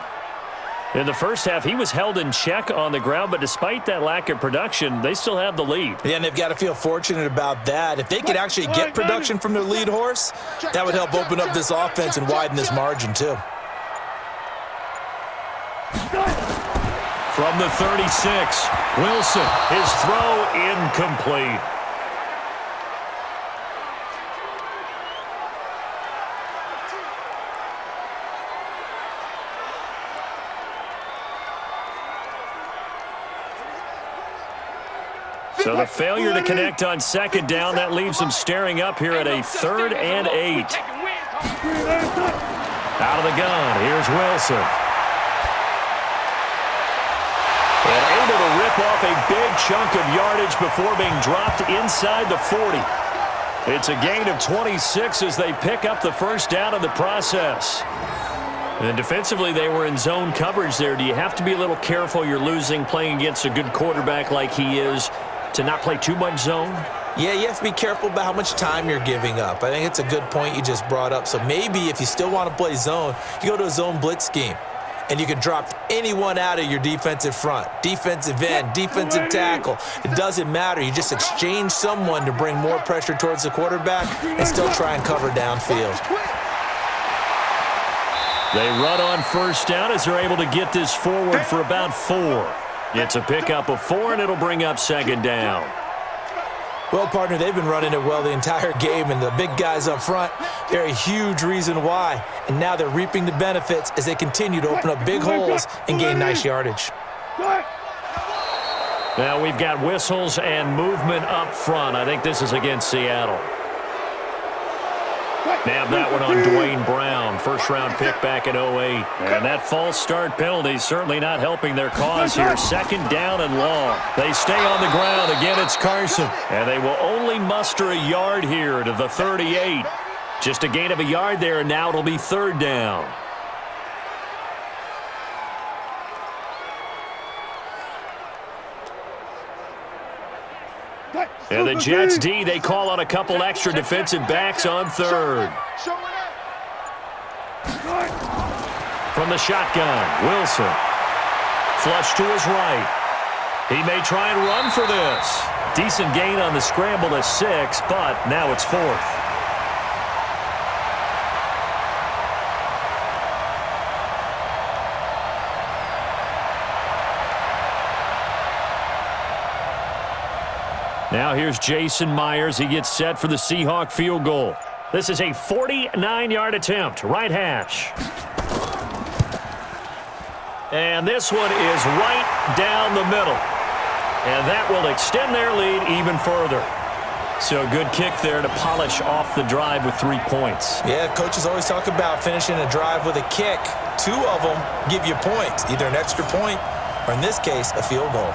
In the first half, he was held in check on the ground, but despite that lack of production, they still have the lead. Yeah, and they've got to feel fortunate about that. If they could actually get production from their lead horse, that would help open up this offense and widen this margin too. From the 36, Wilson, his throw incomplete. So the failure to connect on second down, that leaves them staring up here at a 3rd and 8. Out of the gun, here's Wilson. And able to rip off a big chunk of yardage before being dropped inside the 40. It's a gain of 26 as they pick up the first down in the process. And defensively, they were in zone coverage there. Do you have to be a little careful? You're losing, playing against a good quarterback like he is, to not play too much zone? Yeah, you have to be careful about how much time you're giving up. I think it's a good point you just brought up. So maybe if you still want to play zone, you go to a zone blitz scheme, and you can drop anyone out of your defensive front, defensive end, defensive tackle. It doesn't matter. You just exchange someone to bring more pressure towards the quarterback and still try and cover downfield. They run on first down as they're able to get this forward for about 4. It's a pickup of 4, and it'll bring up second down. Well, partner, they've been running it well the entire game, and the big guys up front, they're a huge reason why. And now they're reaping the benefits as they continue to open up big holes and gain nice yardage. Now we've got whistles and movement up front. I think this is against Seattle. Nab that one on Dwayne Brown, first-round pick back in 08. And that false start penalty certainly not helping their cause here. Second down and long. They stay on the ground. Again, it's Carson. And they will only muster a yard here to the 38. Just a gain of a yard there, and now it'll be 3rd down. And the Jets D, they call on a couple extra defensive backs on 3rd. From the shotgun, Wilson. Flush to his right. He may try and run for this. Decent gain on the scramble to 6, but now it's 4th. Now here's Jason Myers. He gets set for the Seahawk field goal. This is a 49-yard attempt, right hash. And this one is right down the middle. And that will extend their lead even further. So good kick there to polish off the drive with 3 points. Yeah, coaches always talk about finishing a drive with a kick. 2 of them give you points, either an extra point or, in this case, a field goal.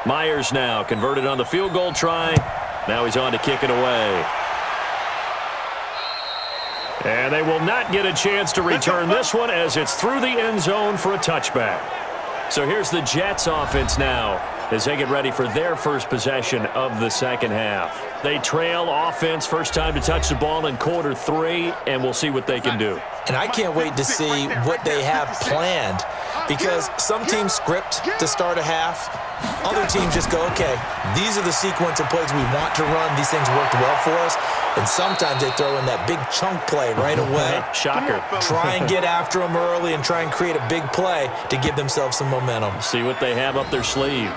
Myers now converted on the field goal try. Now he's on to kick it away. And they will not get a chance to return this one as it's through the end zone for a touchback. So here's the Jets offense now as they get ready for their first possession of the second half. They trail offense, first time to touch the ball in quarter 3, and we'll see what they can do. And I can't wait to see what they have planned, because some teams script to start a half. Other teams just go, okay, these are the sequence of plays we want to run. These things worked well for us. And sometimes they throw in that big chunk play right away. Shocker. Try and get after them early and try and create a big play to give themselves some momentum. See what they have up their sleeve.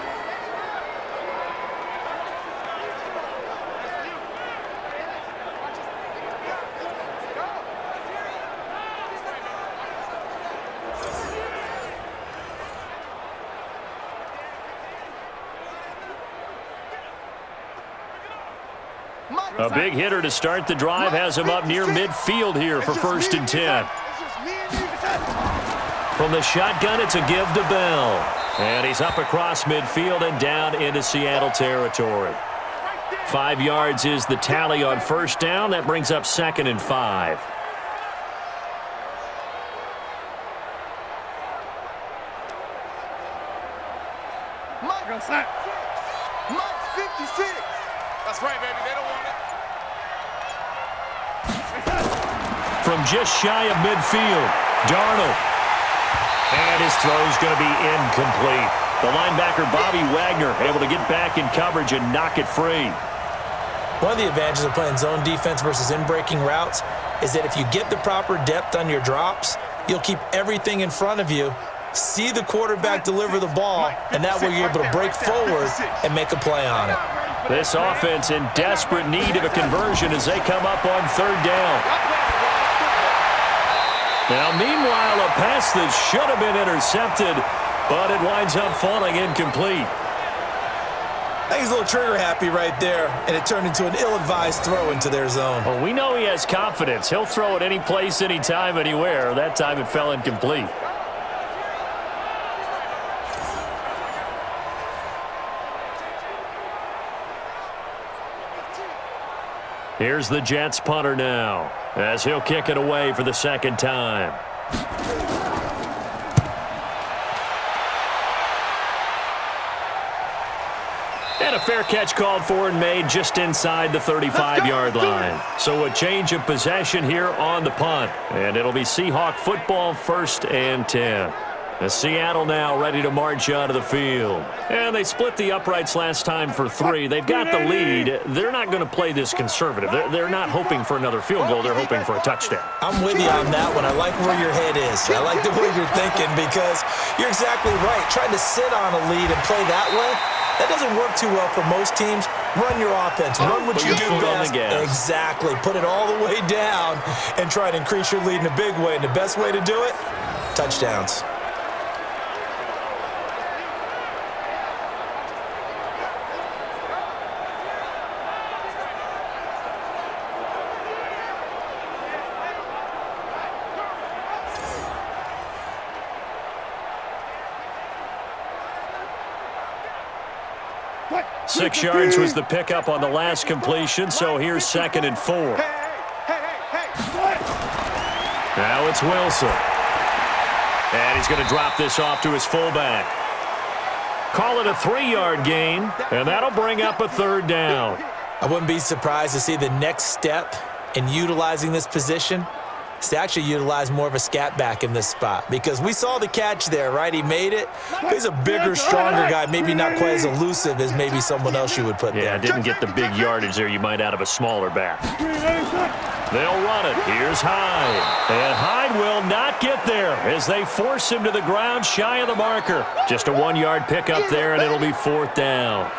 A big hitter to start the drive has him up near midfield here for 1st and 10. From the shotgun, it's a give to Bell. And he's up across midfield and down into Seattle territory. 5 yards is the tally on 1st down. That brings up 2nd and 5. Mike's 56. That's right, baby. They don't want it. From just shy of midfield, Darnold. And his throw's going to be incomplete. The linebacker, Bobby Wagner, able to get back in coverage and knock it free. One of the advantages of playing zone defense versus in-breaking routes is that if you get the proper depth on your drops, you'll keep everything in front of you, see the quarterback deliver the ball, and that way you're able to break forward and make a play on it. This offense in desperate need of a conversion as they come up on 3rd down. Now, meanwhile, a pass that should have been intercepted, but it winds up falling incomplete. I think he's a little trigger happy right there, and it turned into an ill-advised throw into their zone. Well, we know he has confidence. He'll throw it any place, anytime, anywhere. That time it fell incomplete. Here's the Jets punter now as he'll kick it away for the 2nd time. And a fair catch called for and made just inside the 35-yard line. So a change of possession here on the punt. And it'll be Seahawk football, 1st and 10. Seattle now ready to march out of the field. And they split the uprights last time for 3. They've got the lead. They're not going to play this conservative. They're not hoping for another field goal. They're hoping for a touchdown. I'm with you on that one. I like where your head is. I like the way you're thinking, because you're exactly right. Trying to sit on a lead and play that way, that doesn't work too well for most teams. Run your offense. Run what you do best. Exactly. Put it all the way down and try to increase your lead in a big way. And the best way to do it, touchdowns. What? 6 yards was the pickup on the last completion, so here's 2nd and 4. Now it's Wilson. And he's going to drop this off to his fullback. Call it a 3-yard gain, and that'll bring up a 3rd down. I wouldn't be surprised to see the next step in utilizing this position to actually utilize more of a scat back in this spot because we saw the catch there, right? He made it. He's a bigger, stronger guy, maybe not quite as elusive as maybe someone else you would put there. Yeah, didn't get the big yardage there you might out of a smaller back. They'll run it. Here's Hyde. And Hyde will not get there as they force him to the ground shy of the marker. Just a 1-yard pickup there, and it'll be 4th down.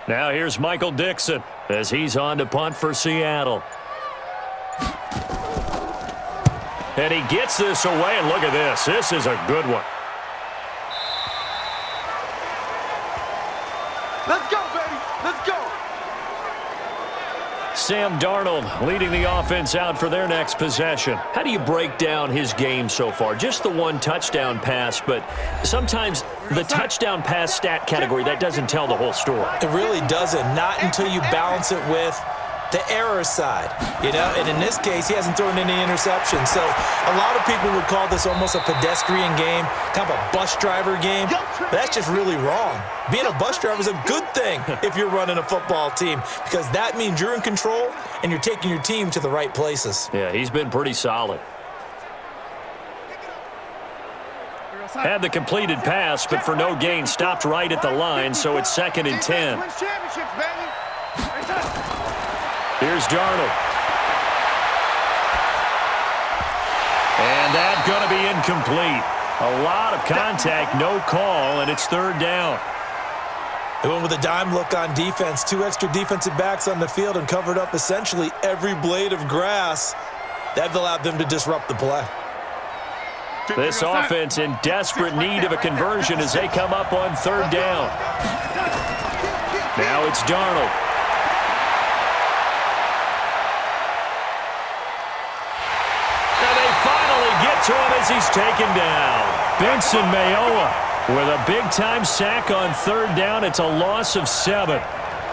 Now here's Michael Dixon as he's on to punt for Seattle. And he gets this away, and look at this. This is a good one. Let's go, baby. Let's go. Sam Darnold leading the offense out for their next possession. How do you break down his game so far? Just the 1 touchdown pass, but sometimes the touchdown pass stat category, that doesn't tell the whole story. It really doesn't, not until you balance it with the error side, and in this case, he hasn't thrown any interceptions. So a lot of people would call this almost a pedestrian game, kind of a bus driver game. But that's just really wrong. Being a bus driver is a good thing if you're running a football team because that means you're in control and you're taking your team to the right places. Yeah, he's been pretty solid. Had the completed pass, but for no gain, stopped right at the line, so it's 2nd and 10. Here's Darnold. And that's going to be incomplete. A lot of contact, no call, and it's 3rd down. They went with a dime look on defense. 2 extra defensive backs on the field and covered up essentially every blade of grass. That allowed them to disrupt the play. This offense in desperate need of a conversion as they come up on 3rd down. Now it's Darnold. And they finally get to him as he's taken down. Benson Mayowa with a big-time sack on 3rd down. It's a loss of 7.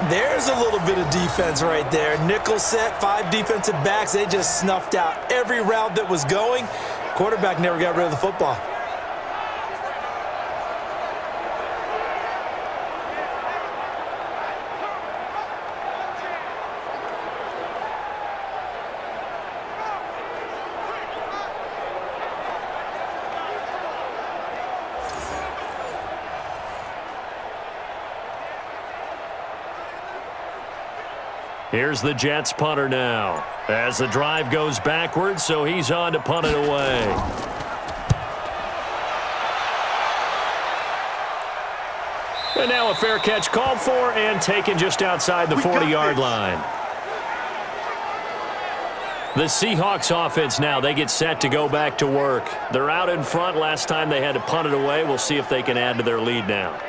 There's a little bit of defense right there. Nickel set, 5 defensive backs. They just snuffed out every route that was going. Quarterback never got rid of the football. Here's the Jets punter now as the drive goes backwards, so he's on to punt it away. And now a fair catch called for and taken just outside the 40-yard line. The Seahawks offense now, they get set to go back to work. They're out in front. Last time they had to punt it away. We'll see if they can add to their lead now.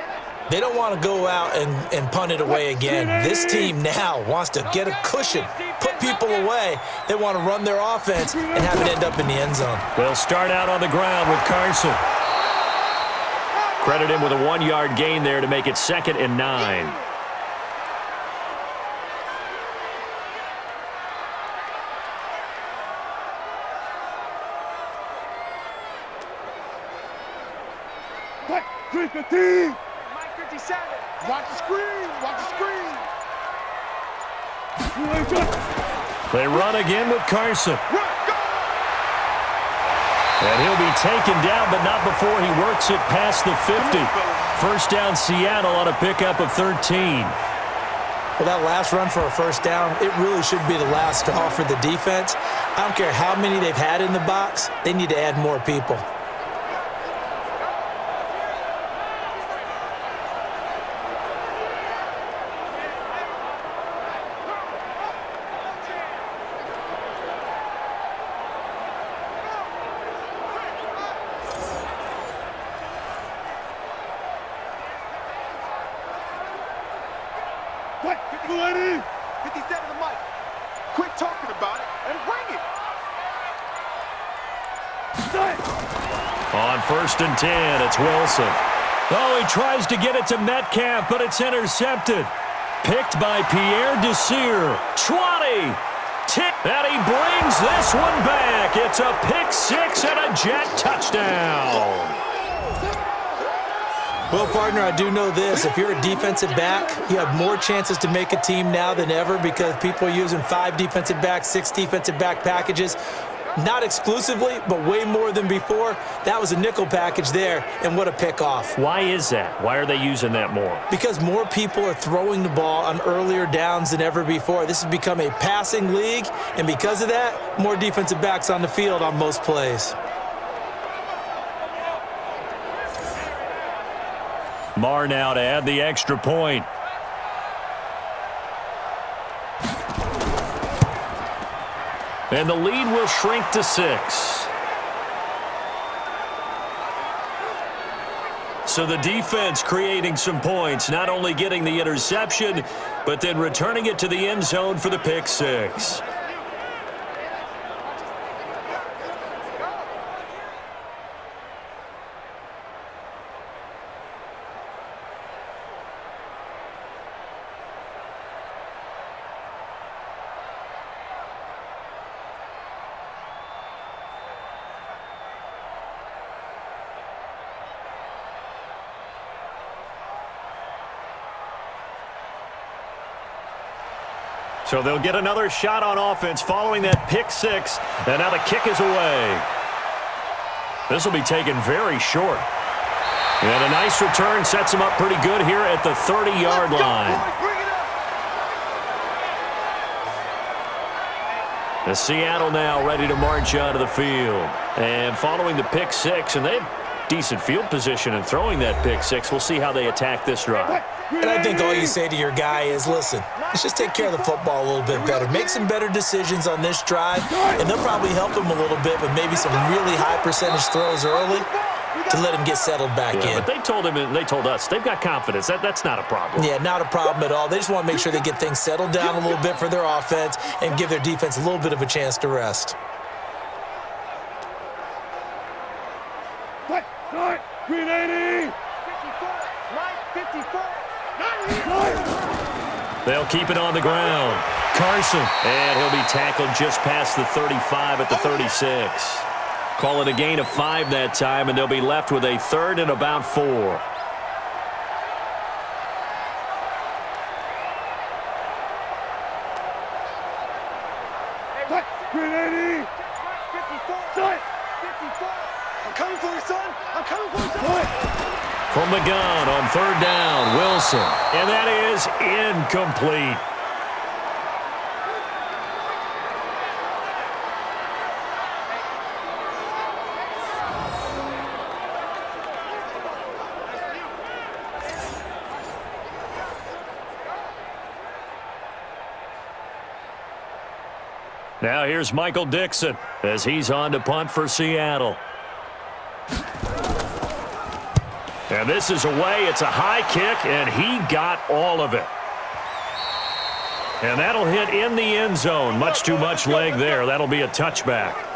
They don't want to go out and punt it away again. This team now wants to get a cushion, put people away. They want to run their offense and have it end up in the end zone. They'll start out on the ground with Carson. Credit him with a 1-yard gain there to make it 2nd and 9. What? 315. Mike 57. Watch the screen. Watch the screen. They run again with Carson. And he'll be taken down, but not before he works it past the 50. 1st down Seattle on a pickup of 13. Well, that last run for a 1st down, it really should be the last straw for the defense. I don't care how many they've had in the box. They need to add more people. What? 57 the mic. Quit talking about it and bring it. On 1st and 10, it's Wilson. Oh, he tries to get it to Metcalf, but it's intercepted. Picked by Pierre Desir. 20. Tip, and he brings this one back. It's a pick six and a Jet touchdown. Well, partner, I do know this. If you're a defensive back, you have more chances to make a team now than ever because people are using 5 defensive backs, 6 defensive back packages. Not exclusively, but way more than before. That was a nickel package there, and what a pickoff. Why is that? Why are they using that more? Because more people are throwing the ball on earlier downs than ever before. This has become a passing league, and because of that, more defensive backs on the field on most plays. Marr now to add the extra point. And the lead will shrink to 6. So the defense creating some points, not only getting the interception, but then returning it to the end zone for the pick six. So they'll get another shot on offense following that pick six, and now the kick is away. This will be taken very short. And a nice return sets him up pretty good here at the 30-yard line. The Seattle now ready to march onto the field. And following the pick six, and they have decent field position in throwing that pick six. We'll see how they attack this drive. And I think all you say to your guy is, listen, let's just take care of the football a little bit better. Make some better decisions on this drive, and they'll probably help him a little bit with maybe some really high percentage throws early to let him get settled back in. But they told him and they told us they've got confidence. That's not a problem. Yeah, not a problem at all. They just want to make sure they get things settled down a little bit for their offense and give their defense a little bit of a chance to rest. Green 80! 54! 54! They'll keep it on the ground. Carson, and he'll be tackled just past the 35 at the 36. Call it a gain of 5 that time, and they'll be left with a 3rd and about 4. Green 80! 54! 54! I'm coming for you, son! I'm coming for you, son! From the gun on 3rd down, Wilson. And that is incomplete. Now here's Michael Dixon as he's on to punt for Seattle. And this is away. It's a high kick, and he got all of it. And that'll hit in the end zone. Much too much leg there. That'll be a touchback.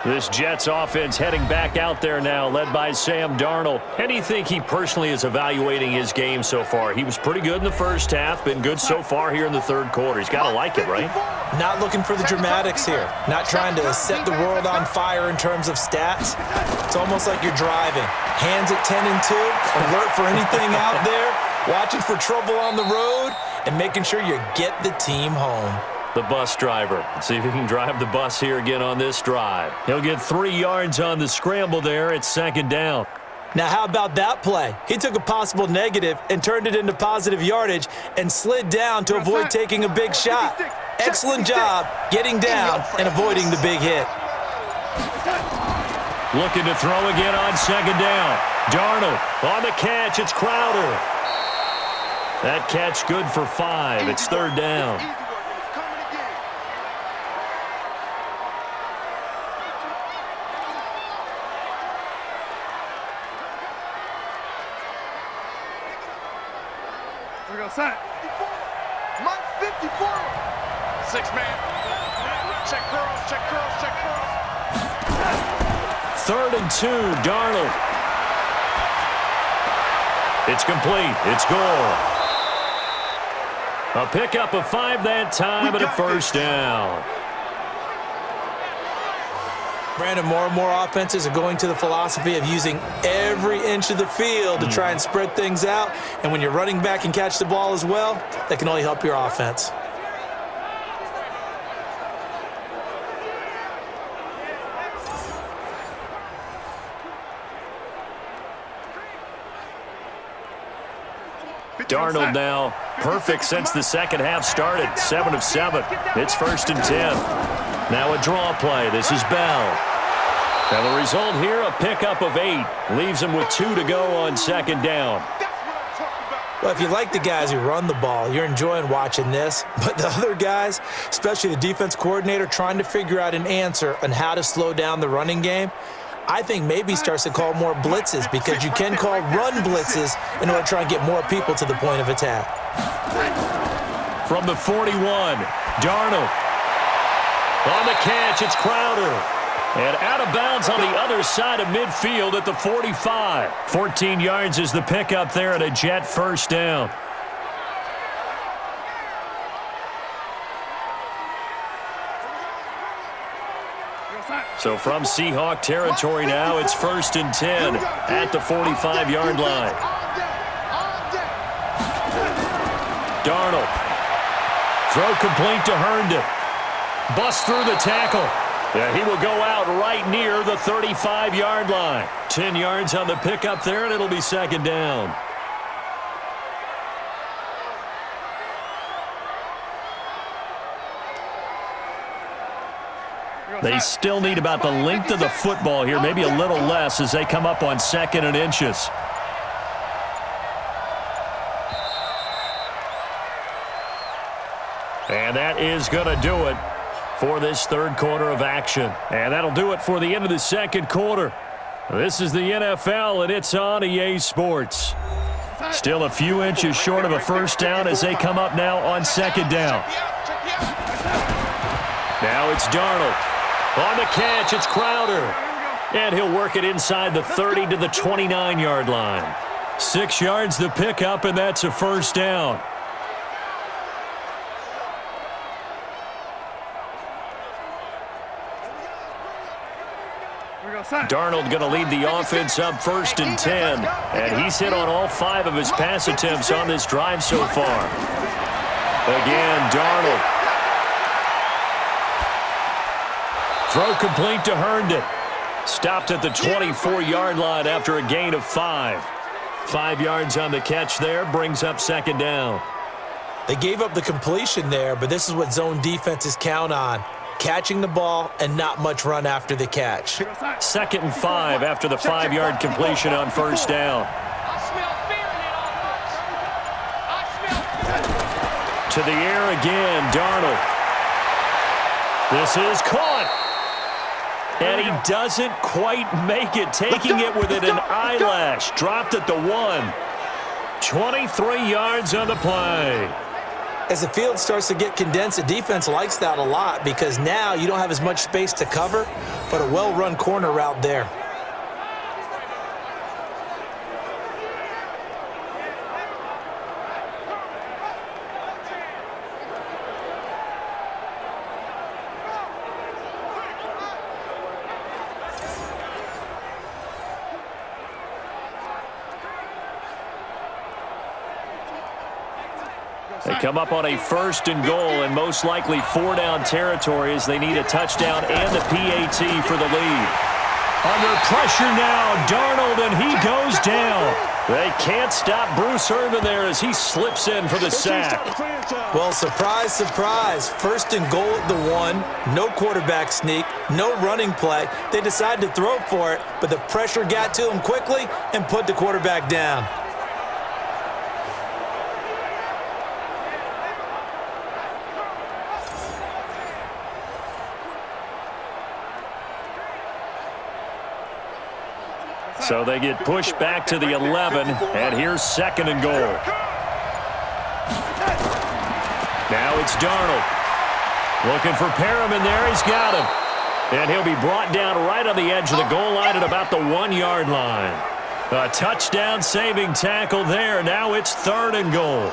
This Jets offense heading back out there now, led by Sam Darnold. How do you think he personally is evaluating his game so far? He was pretty good in the first half, been good so far here in the 3rd quarter. He's got to like it, right? Not looking for the dramatics here. Not trying to set the world on fire in terms of stats. It's almost like you're driving. Hands at 10 and 2, alert for anything out there, watching for trouble on the road, and making sure you get the team home. The bus driver. See if he can drive the bus here again on this drive. He'll get 3 yards on the scramble there. It's 2nd down. Now, how about that play? He took a possible negative and turned it into positive yardage and slid down to avoid taking a big shot. Excellent job getting down and avoiding the big hit. Looking to throw again on 2nd down. Darnold on the catch. It's Crowder. That catch good for 5. It's 3rd down. We go set. Mike 54. 6-man. Check curls, check curls, check curls. 3rd and 2, Darnold. It's complete. It's Gore. A pickup of 5 that time and a first down. Brandon, more and more offenses are going to the philosophy of using every inch of the field to try and spread things out. And when you're running back and catch the ball as well, that can only help your offense. Darnold now perfect since the second half started. 7 of 7. It's 1st and 10. Now a draw play. This is Bell. And the result here, a pickup of 8. Leaves him with 2 to go on 2nd down. Well, if you like the guys who run the ball, you're enjoying watching this. But the other guys, especially the defense coordinator, trying to figure out an answer on how to slow down the running game, I think maybe starts to call more blitzes, because you can call run blitzes in order to try and get more people to the point of attack. From the 41, Darnold. On the catch, it's Crowder. And out of bounds on the other side of midfield at the 45. 14 yards is the pickup there and a Jet first down. So from Seahawk territory now, it's 1st and 10 at the 45-yard line. Darnold. Throw complete to Herndon. Bust through the tackle. Yeah, he will go out right near the 35-yard line. 10 yards on the pickup there, and it'll be 2nd down. They still need about the length of the football here, maybe a little less as they come up on 2nd and inches. And that is going to do it for this 3rd quarter of action. And that'll do it for the end of the 2nd quarter. This is the NFL, and it's on EA Sports. Still a few inches short of a first down as they come up now on 2nd down. Now it's Darnold. On the catch, it's Crowder. And he'll work it inside the 30 to the 29-yard line. 6 yards the pickup, and that's a first down. Darnold going to lead the offense up 1st and 10. And he's hit on all 5 of his pass attempts on this drive so far. Again, Darnold. Throw complete to Herndon. Stopped at the 24-yard line after a gain of 5. 5 yards on the catch there, brings up 2nd down. They gave up the completion there, but this is what zone defenses count on. Catching the ball and not much run after the catch. 2nd and 5 after the 5-yard completion on first down. To the air again, Darnold. This is caught. And he doesn't quite make it, taking it within an eyelash. Dropped at the 1. 23 yards on the play. As the field starts to get condensed, the defense likes that a lot, because now you don't have as much space to cover, but a well-run corner route there. They come up on a 1st and goal, and most likely 4-down territory as they need a touchdown and a PAT for the lead. Under pressure now, Darnold, and he goes down. They can't stop Bruce Irvin there as he slips in for the sack. Well, surprise, surprise. 1st and goal at the 1. No quarterback sneak, no running play. They decided to throw for it, but the pressure got to him quickly and put the quarterback down. So they get pushed back to the 11, and here's 2nd and goal. Now it's Darnold. Looking for Perriman there. He's got him. And he'll be brought down right on the edge of the goal line at about the 1-yard line. A touchdown saving tackle there. Now it's 3rd and goal.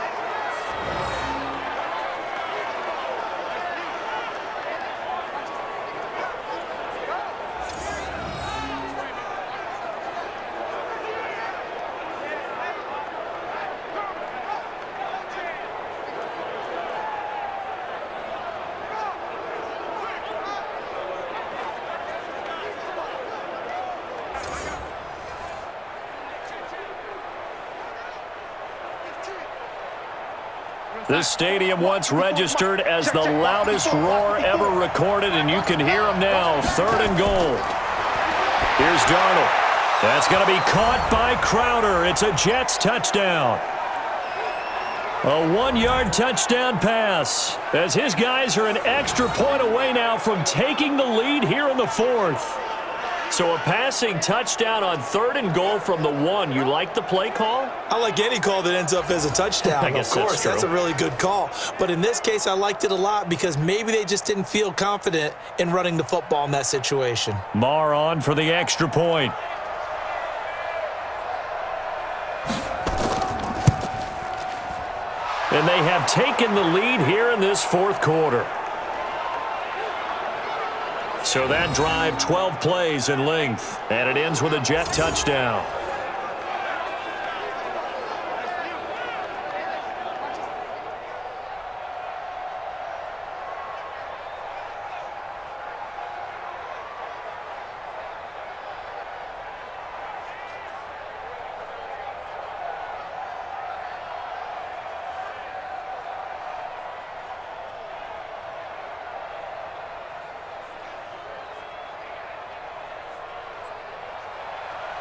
This stadium once registered as the loudest roar ever recorded, and you can hear them now. 3rd and goal. Here's Darnold. That's going to be caught by Crowder. It's a Jets touchdown. A 1-yard touchdown pass, as his guys are an extra point away now from taking the lead here in the 4th. So a passing touchdown on 3rd and goal from the 1. You like the play call? I like any call that ends up as a touchdown. I guess of course, that's a really good call. But in this case, I liked it a lot because maybe they just didn't feel confident in running the football in that situation. Marr on for the extra point. And they have taken the lead here in this 4th quarter. So that drive, 12 plays in length, and it ends with a Jet touchdown.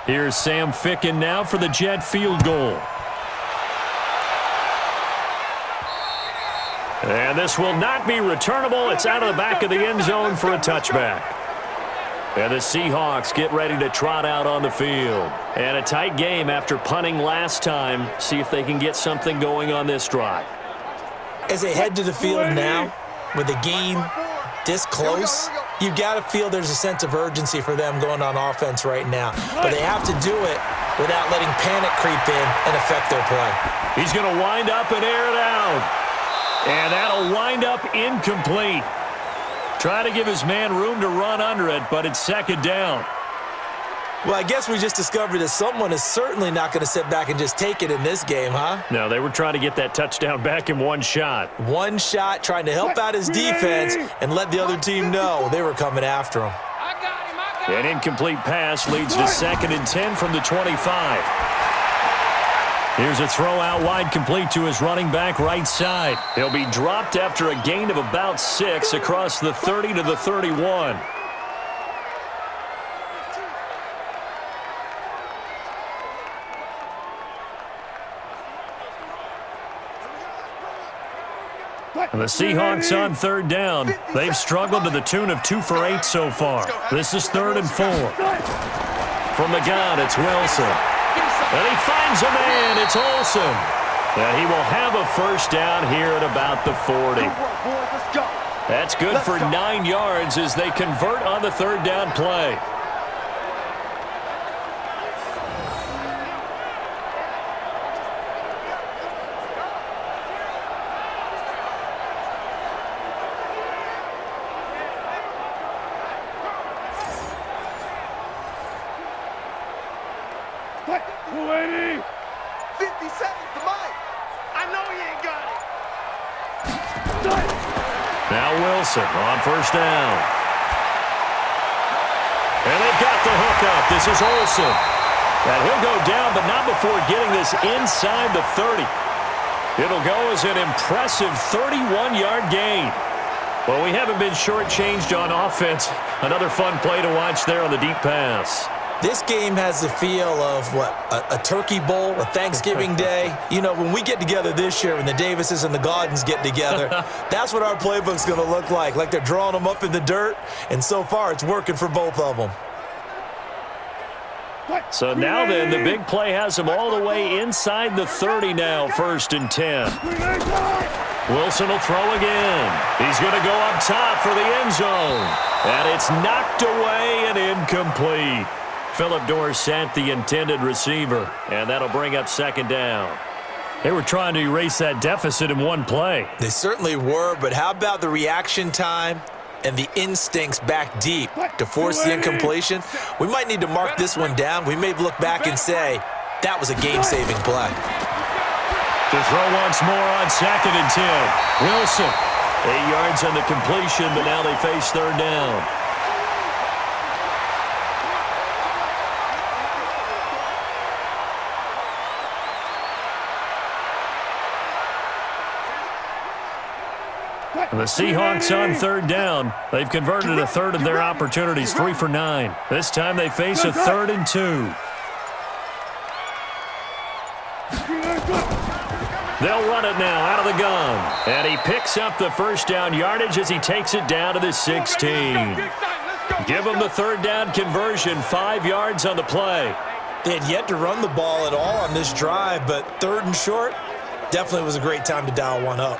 Here's Sam Ficken now for the Jet field goal. And this will not be returnable. It's out of the back of the end zone for a touchback. And the Seahawks get ready to trot out on the field. And a tight game after punting last time. See if they can get something going on this drive. As they head to the field now, with the game this close, you got to feel there's a sense of urgency for them going on offense right now. But they have to do it without letting panic creep in and affect their play. He's going to wind up and air it out. And that'll wind up incomplete. Try to give his man room to run under it, but it's 2nd down. Well, I guess we just discovered that someone is certainly not going to sit back and just take it in this game, huh? No, they were trying to get that touchdown back in one shot. One shot, trying to help out his defense and let the other team know they were coming after him. An incomplete pass leads to 2nd and 10 from the 25. Here's a throw out wide complete to his running back right side. He'll be dropped after a gain of about 6 across the 30 to the 31. And the Seahawks on 3rd down. They've struggled to the tune of 2 for 8 so far. This is 3rd and 4. From the gun, it's Wilson. And he finds a man. It's Olsen. And he will have a 1st down here at about the 40. That's good for 9 yards as they convert on the 3rd down play. Now Wilson on 1st down. And they've got the hookup. This is Olsen. And he'll go down, but not before getting this inside the 30. It'll go as an impressive 31-yard gain. Well, we haven't been shortchanged on offense. Another fun play to watch there on the deep pass. This game has the feel of, a turkey bowl, a Thanksgiving day. You know, when we get together this year, when the Davises and the Gaudens get together, that's what our playbook's going to look like they're drawing them up in the dirt, and so far it's working for both of them. So now then, the big play has them all the way inside the 30 now, 1st and 10. Wilson will throw again. He's going to go up top for the end zone. And it's knocked away and incomplete. Phillip Dorsett, the intended receiver, and that'll bring up 2nd down. They were trying to erase that deficit in one play. They certainly were, but how about the reaction time and the instincts back deep to force the incompletion? We might need to mark this one down. We may look back and say, that was a game-saving play. To throw once more on 2nd and 10. Wilson, 8 yards on the completion, but now they face 3rd down. The Seahawks on third down. They've converted a third of their opportunities, 3 for 9. This time they face a 3rd and 2. They'll run it now out of the gun. And he picks up the first down yardage as he takes it down to the 16. Give him the third down conversion, 5 yards on the play. They had yet to run the ball at all on this drive, but 3rd and short definitely was a great time to dial one up.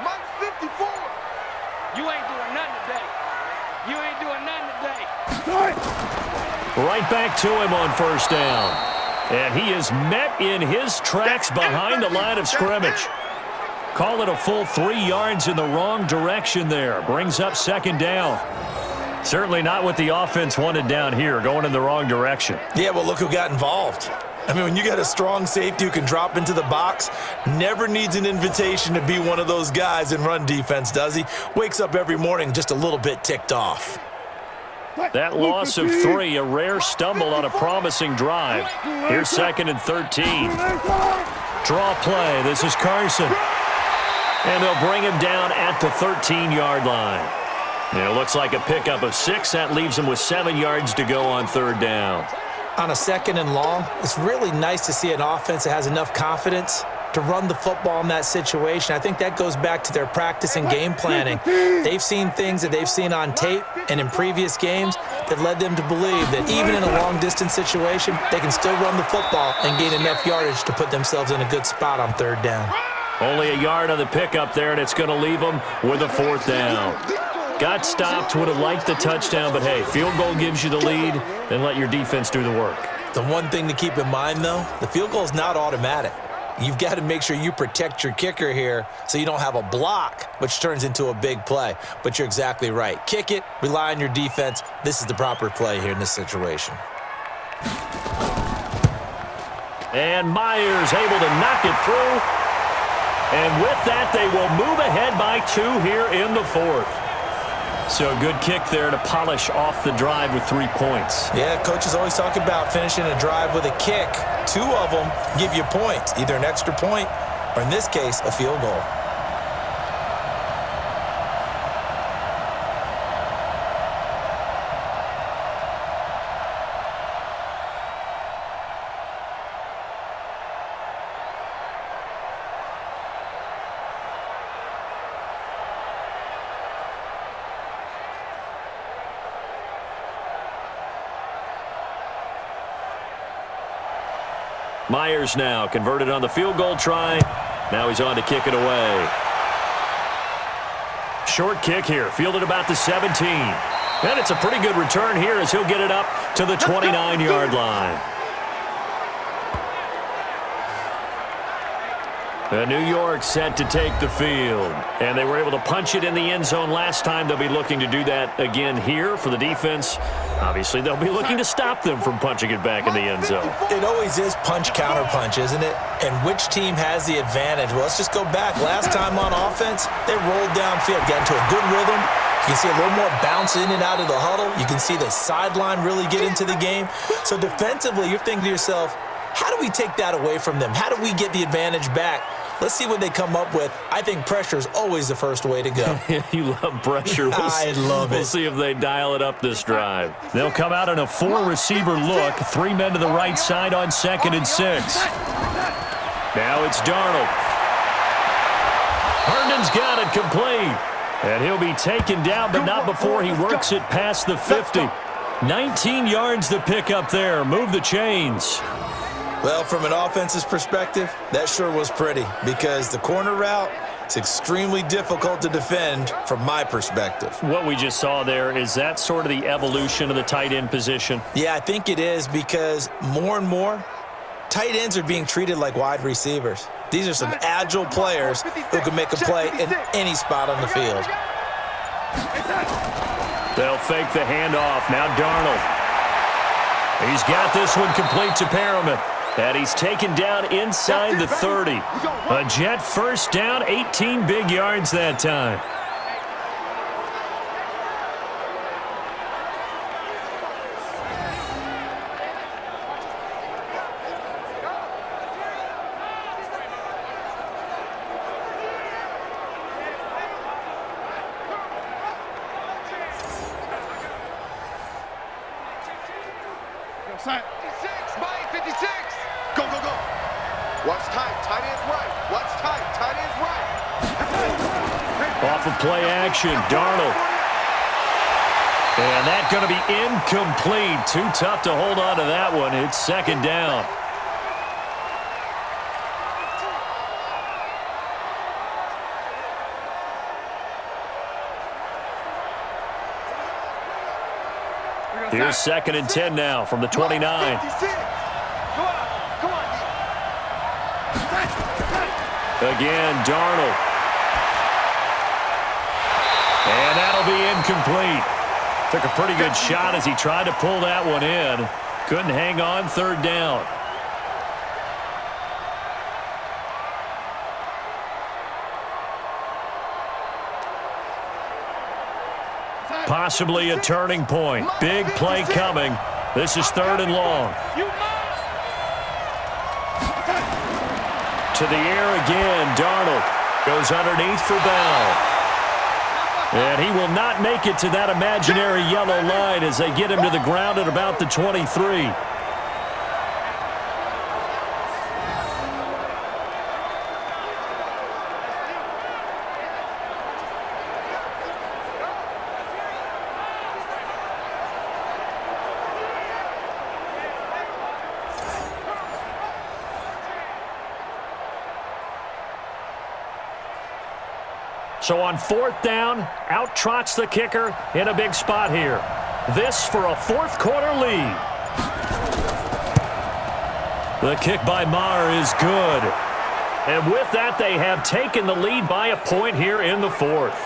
Mike 54. You ain't doing nothing today. You ain't doing nothing today. Right back to him on first down. And he is met in his tracks behind the line of scrimmage. Call it a full 3 yards in the wrong direction there. Brings up 2nd down. Certainly not what the offense wanted down here, going in the wrong direction. Yeah, well, look who got involved. I mean, when you got a strong safety who can drop into the box, never needs an invitation to be one of those guys in run defense, does he? Wakes up every morning just a little bit ticked off. That loss of 3, a rare stumble on a promising drive. Here's 2nd and 13. Draw play. This is Carson. And they'll bring him down at the 13-yard line. And it looks like a pickup of 6. That leaves him with 7 yards to go on 3rd down. On a 2nd and long, it's really nice to see an offense that has enough confidence to run the football in that situation. I think that goes back to their practice and game planning. They've seen things that they've seen on tape and in previous games that led them to believe that even in a long-distance situation, they can still run the football and gain enough yardage to put themselves in a good spot on 3rd down. Only a yard on the pickup there, and it's going to leave them with a 4th down. Got stopped, would have liked the touchdown, but hey, field goal gives you the lead, then let your defense do the work. The one thing to keep in mind, though, the field goal is not automatic. You've got to make sure you protect your kicker here so you don't have a block, which turns into a big play. But you're exactly right. Kick it, rely on your defense. This is the proper play here in this situation. And Myers able to knock it through. And with that, they will move ahead by 2 here in the 4th. So a good kick there to polish off the drive with 3 points. Yeah, coaches always talk about finishing a drive with a kick. 2 of them give you points, either an extra point or, in this case, a field goal. Myers now converted on the field goal try. Now he's on to kick it away. Short kick here, fielded about the 17. And it's a pretty good return here as he'll get it up to the 29-yard line. New York set to take the field. And they were able to punch it in the end zone last time. They'll be looking to do that again here for the defense. Obviously, they'll be looking to stop them from punching it back in the end zone. It always is punch-counter-punch, isn't it? And which team has the advantage? Well, let's just go back. Last time on offense, they rolled downfield, got into a good rhythm. You can see a little more bounce in and out of the huddle. You can see the sideline really get into the game. So defensively, you're thinking to yourself, how do we take that away from them? How do we get the advantage back? Let's see what they come up with. I think pressure is always the first way to go. You love pressure. I love it. We'll see if they dial it up this drive. They'll come out in a 4-receiver look. 3 men to the right side on 2nd and 6. Now it's Darnold. Herndon's got it complete. And he'll be taken down, but not before he works it past the 50. 19 yards to pick up there. Move the chains. Well, from an offense's perspective, that sure was pretty because the corner route, it's extremely difficult to defend from my perspective. What we just saw there, is that sort of the evolution of the tight end position? Yeah, I think it is because more and more, tight ends are being treated like wide receivers. These are some agile players who can make a play in any spot on the field. They'll fake the handoff. Now Darnold. He's got this one complete to Perriman. And he's taken down inside the 30. A Jet first down, 18 big yards that time. Watch tight. Tight end's right. Watch tight. Tight end's right. Off of play action, Darnold. And that's going to be incomplete. Too tough to hold on to that one. It's second down. Here's 2nd and 10 now from the 29. Come on. Again, Darnold. And that'll be incomplete. Took a pretty good shot as he tried to pull that one in. Couldn't hang on, 3rd down. Possibly a turning point. Big play coming. This is 3rd and long. To the air again, Darnold goes underneath for Bell. And he will not make it to that imaginary yellow line as they get him to the ground at about the 23. So on 4th down, out trots the kicker in a big spot here. This for a 4th quarter lead. The kick by Maher is good. And with that, they have taken the lead by a point here in the 4th.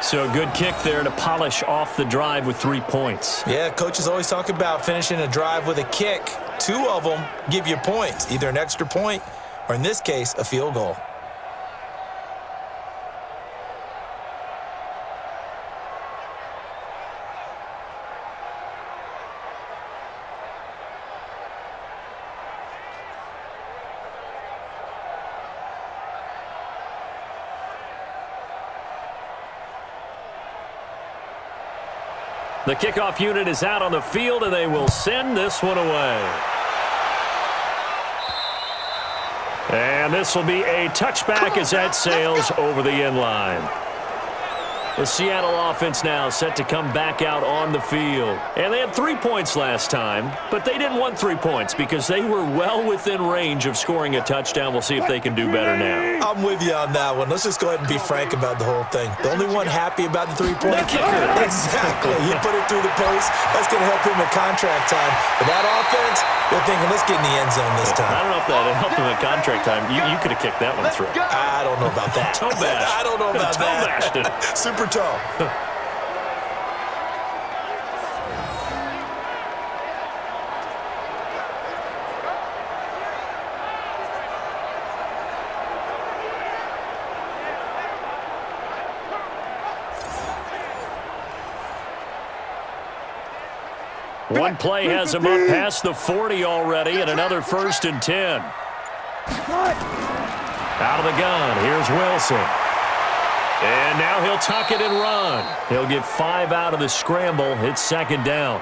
So a good kick there to polish off the drive with 3 points. Yeah, coaches always talk about finishing a drive with a kick. 2 of them give you points, either an extra point or, in this case, a field goal. The kickoff unit is out on the field, and they will send this one away. And this will be a touchback as that sails over the end line. The Seattle offense now set to come back out on the field. And they had 3 points last time, but they didn't want 3 points because they were well within range of scoring a touchdown. We'll see if they can do better now. I'm with you on that one. Let's just go ahead and be frank about the whole thing. The only one happy about the 3-point kicker. Exactly. You put it through the post. That's going to help him at contract time. But that offense, they're thinking, let's get in the end zone this time. I don't know if that helped him at contract time. You could have kicked that one through. I don't know about that. Toe bash. I don't know about Toe bashed it. that. Super toe. One play has him up past the 40 already, and another 1st and 10. Out of the gun, here's Wilson. And now he'll tuck it and run. He'll get 5 out of the scramble. It's 2nd down.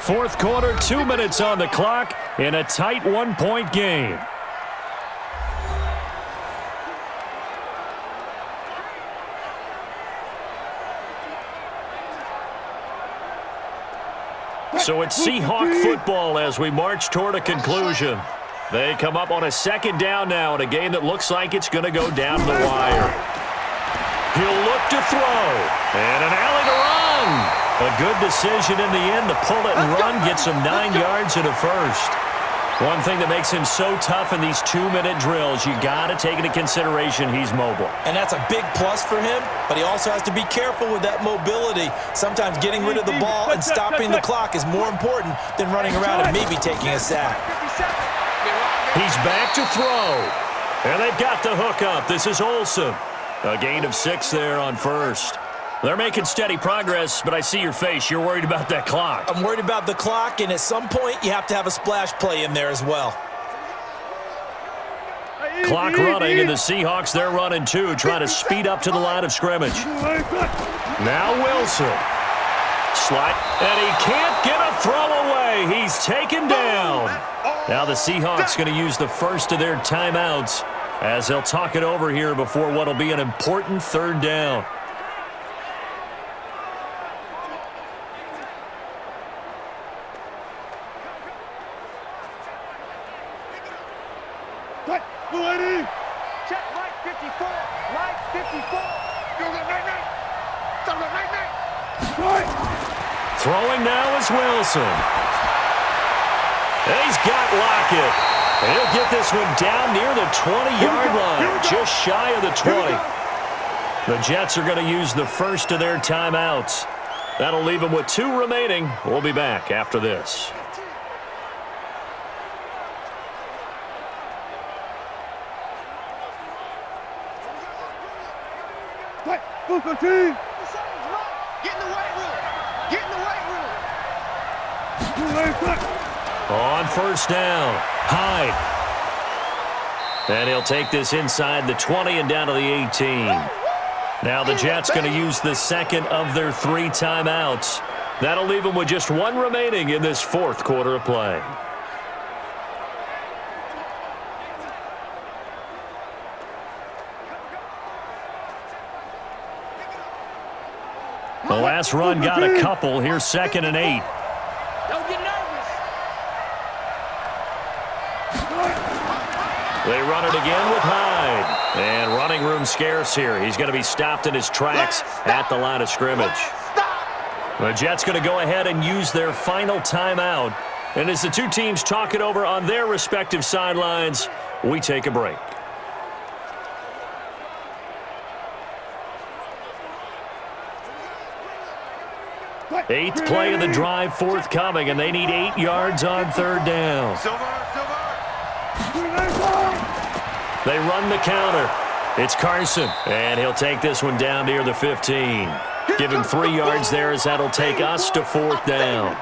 Fourth quarter, 2 minutes on the clock in a tight 1-point game. So it's Seahawk football as we march toward a conclusion. They come up on a 2nd down now in a game that looks like it's going to go down the wire. He'll look to throw. And an alley to run. A good decision in the end to pull it and run, gets him 9 yards and a 1st. One thing that makes him so tough in these 2-minute drills, you got to take into consideration he's mobile. And that's a big plus for him, but he also has to be careful with that mobility. Sometimes getting rid of the ball and stopping the clock is more important than running around and maybe taking a sack. He's back to throw. And they've got the hook up. This is Olsen. A gain of 6 there on 1st. They're making steady progress, but I see your face. You're worried about that clock. I'm worried about the clock, and at some point, you have to have a splash play in there as well. Clock running, and the Seahawks, they're running too, trying to speed up to the line of scrimmage. Now Wilson. Slide, and he can't get a throw away. He's taken down. Now the Seahawks going to use the first of their timeouts as they'll talk it over here before what will be an important third down. Check right 54. Right 54. Throwing now is Wilson. And he's got Lockett. And he'll get this one down near the 20-yard line, just shy of the 20. The Jets are going to use the first of their timeouts. That'll leave them with 2 remaining. We'll be back after this. Get in the weight room. Get in the weight room. On first down, Hyde. And he'll take this inside the 20 and down to the 18. Now the Jets going to use the second of their 3 timeouts. That'll leave them with just 1 remaining in this fourth quarter of play. The last run got a couple. Here's 2nd and 8. Don't get nervous. They run it again with Hyde. And running room scarce here. He's going to be stopped in his tracks at the line of scrimmage. The Jets going to go ahead and use their final timeout. And as the 2 teams talk it over on their respective sidelines, we take a break. 8th play of the drive forthcoming, and they need 8 yards on third down. They run the counter. It's Carson, and he'll take this one down near the 15. Give him 3 yards there as that'll take us to 4th down.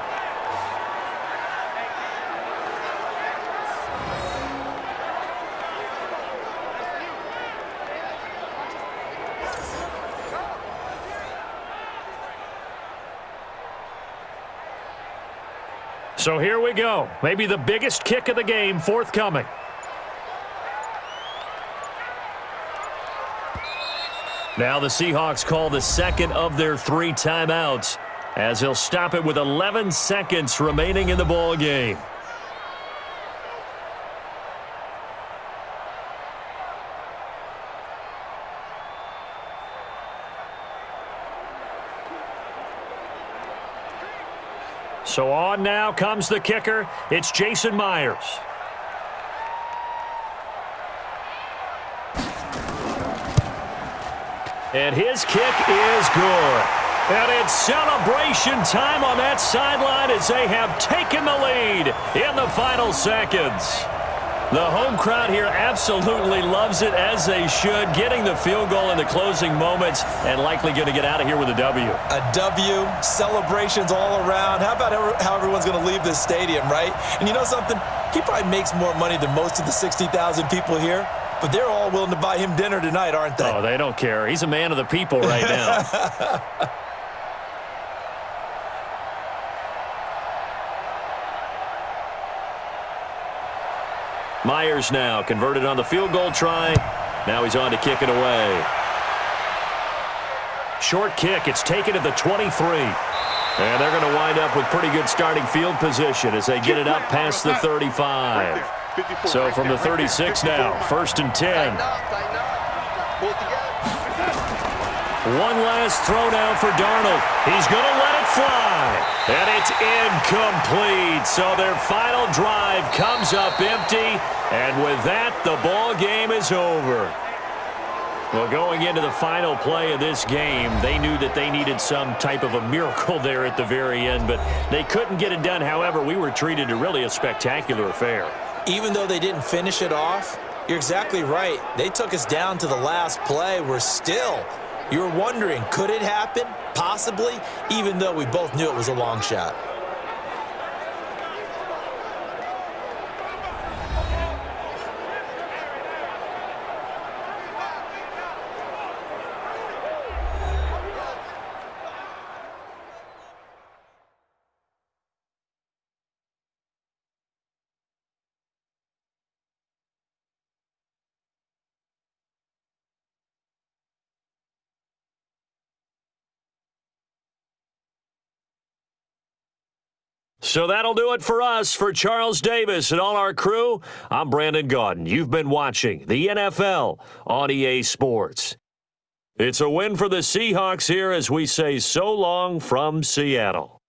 So here we go. Maybe the biggest kick of the game forthcoming. Now the Seahawks call the second of their 3 timeouts as he'll stop it with 11 seconds remaining in the ball game. So on now comes the kicker. It's Jason Myers. And his kick is good. And it's celebration time on that sideline as they have taken the lead in the final seconds. The home crowd here absolutely loves it, as they should, getting the field goal in the closing moments and likely going to get out of here with a W. A W, celebrations all around. How about how everyone's going to leave this stadium, right? And you know something? He probably makes more money than most of the 60,000 people here, but they're all willing to buy him dinner tonight, aren't they? Oh, they don't care. He's a man of the people right now. Myers now converted on the field goal try. Now he's on to kick it away. Short kick. It's taken at the 23. And they're going to wind up with pretty good starting field position as they get it up past the 35. So from the 36 now, 1st and 10. One last throw now for Darnold. He's going to let it fly. And it's incomplete. So their final drive comes up empty. And with that, the ball game is over. Well, going into the final play of this game, they knew that they needed some type of a miracle there at the very end, but they couldn't get it done. However, we were treated to really a spectacular affair. Even though they didn't finish it off, you're exactly right. They took us down to the last play. You're wondering, could it happen? Possibly, even though we both knew it was a long shot. So that'll do it for us. For Charles Davis and all our crew, I'm Brandon Gaudin. You've been watching the NFL on EA Sports. It's a win for the Seahawks here as we say so long from Seattle.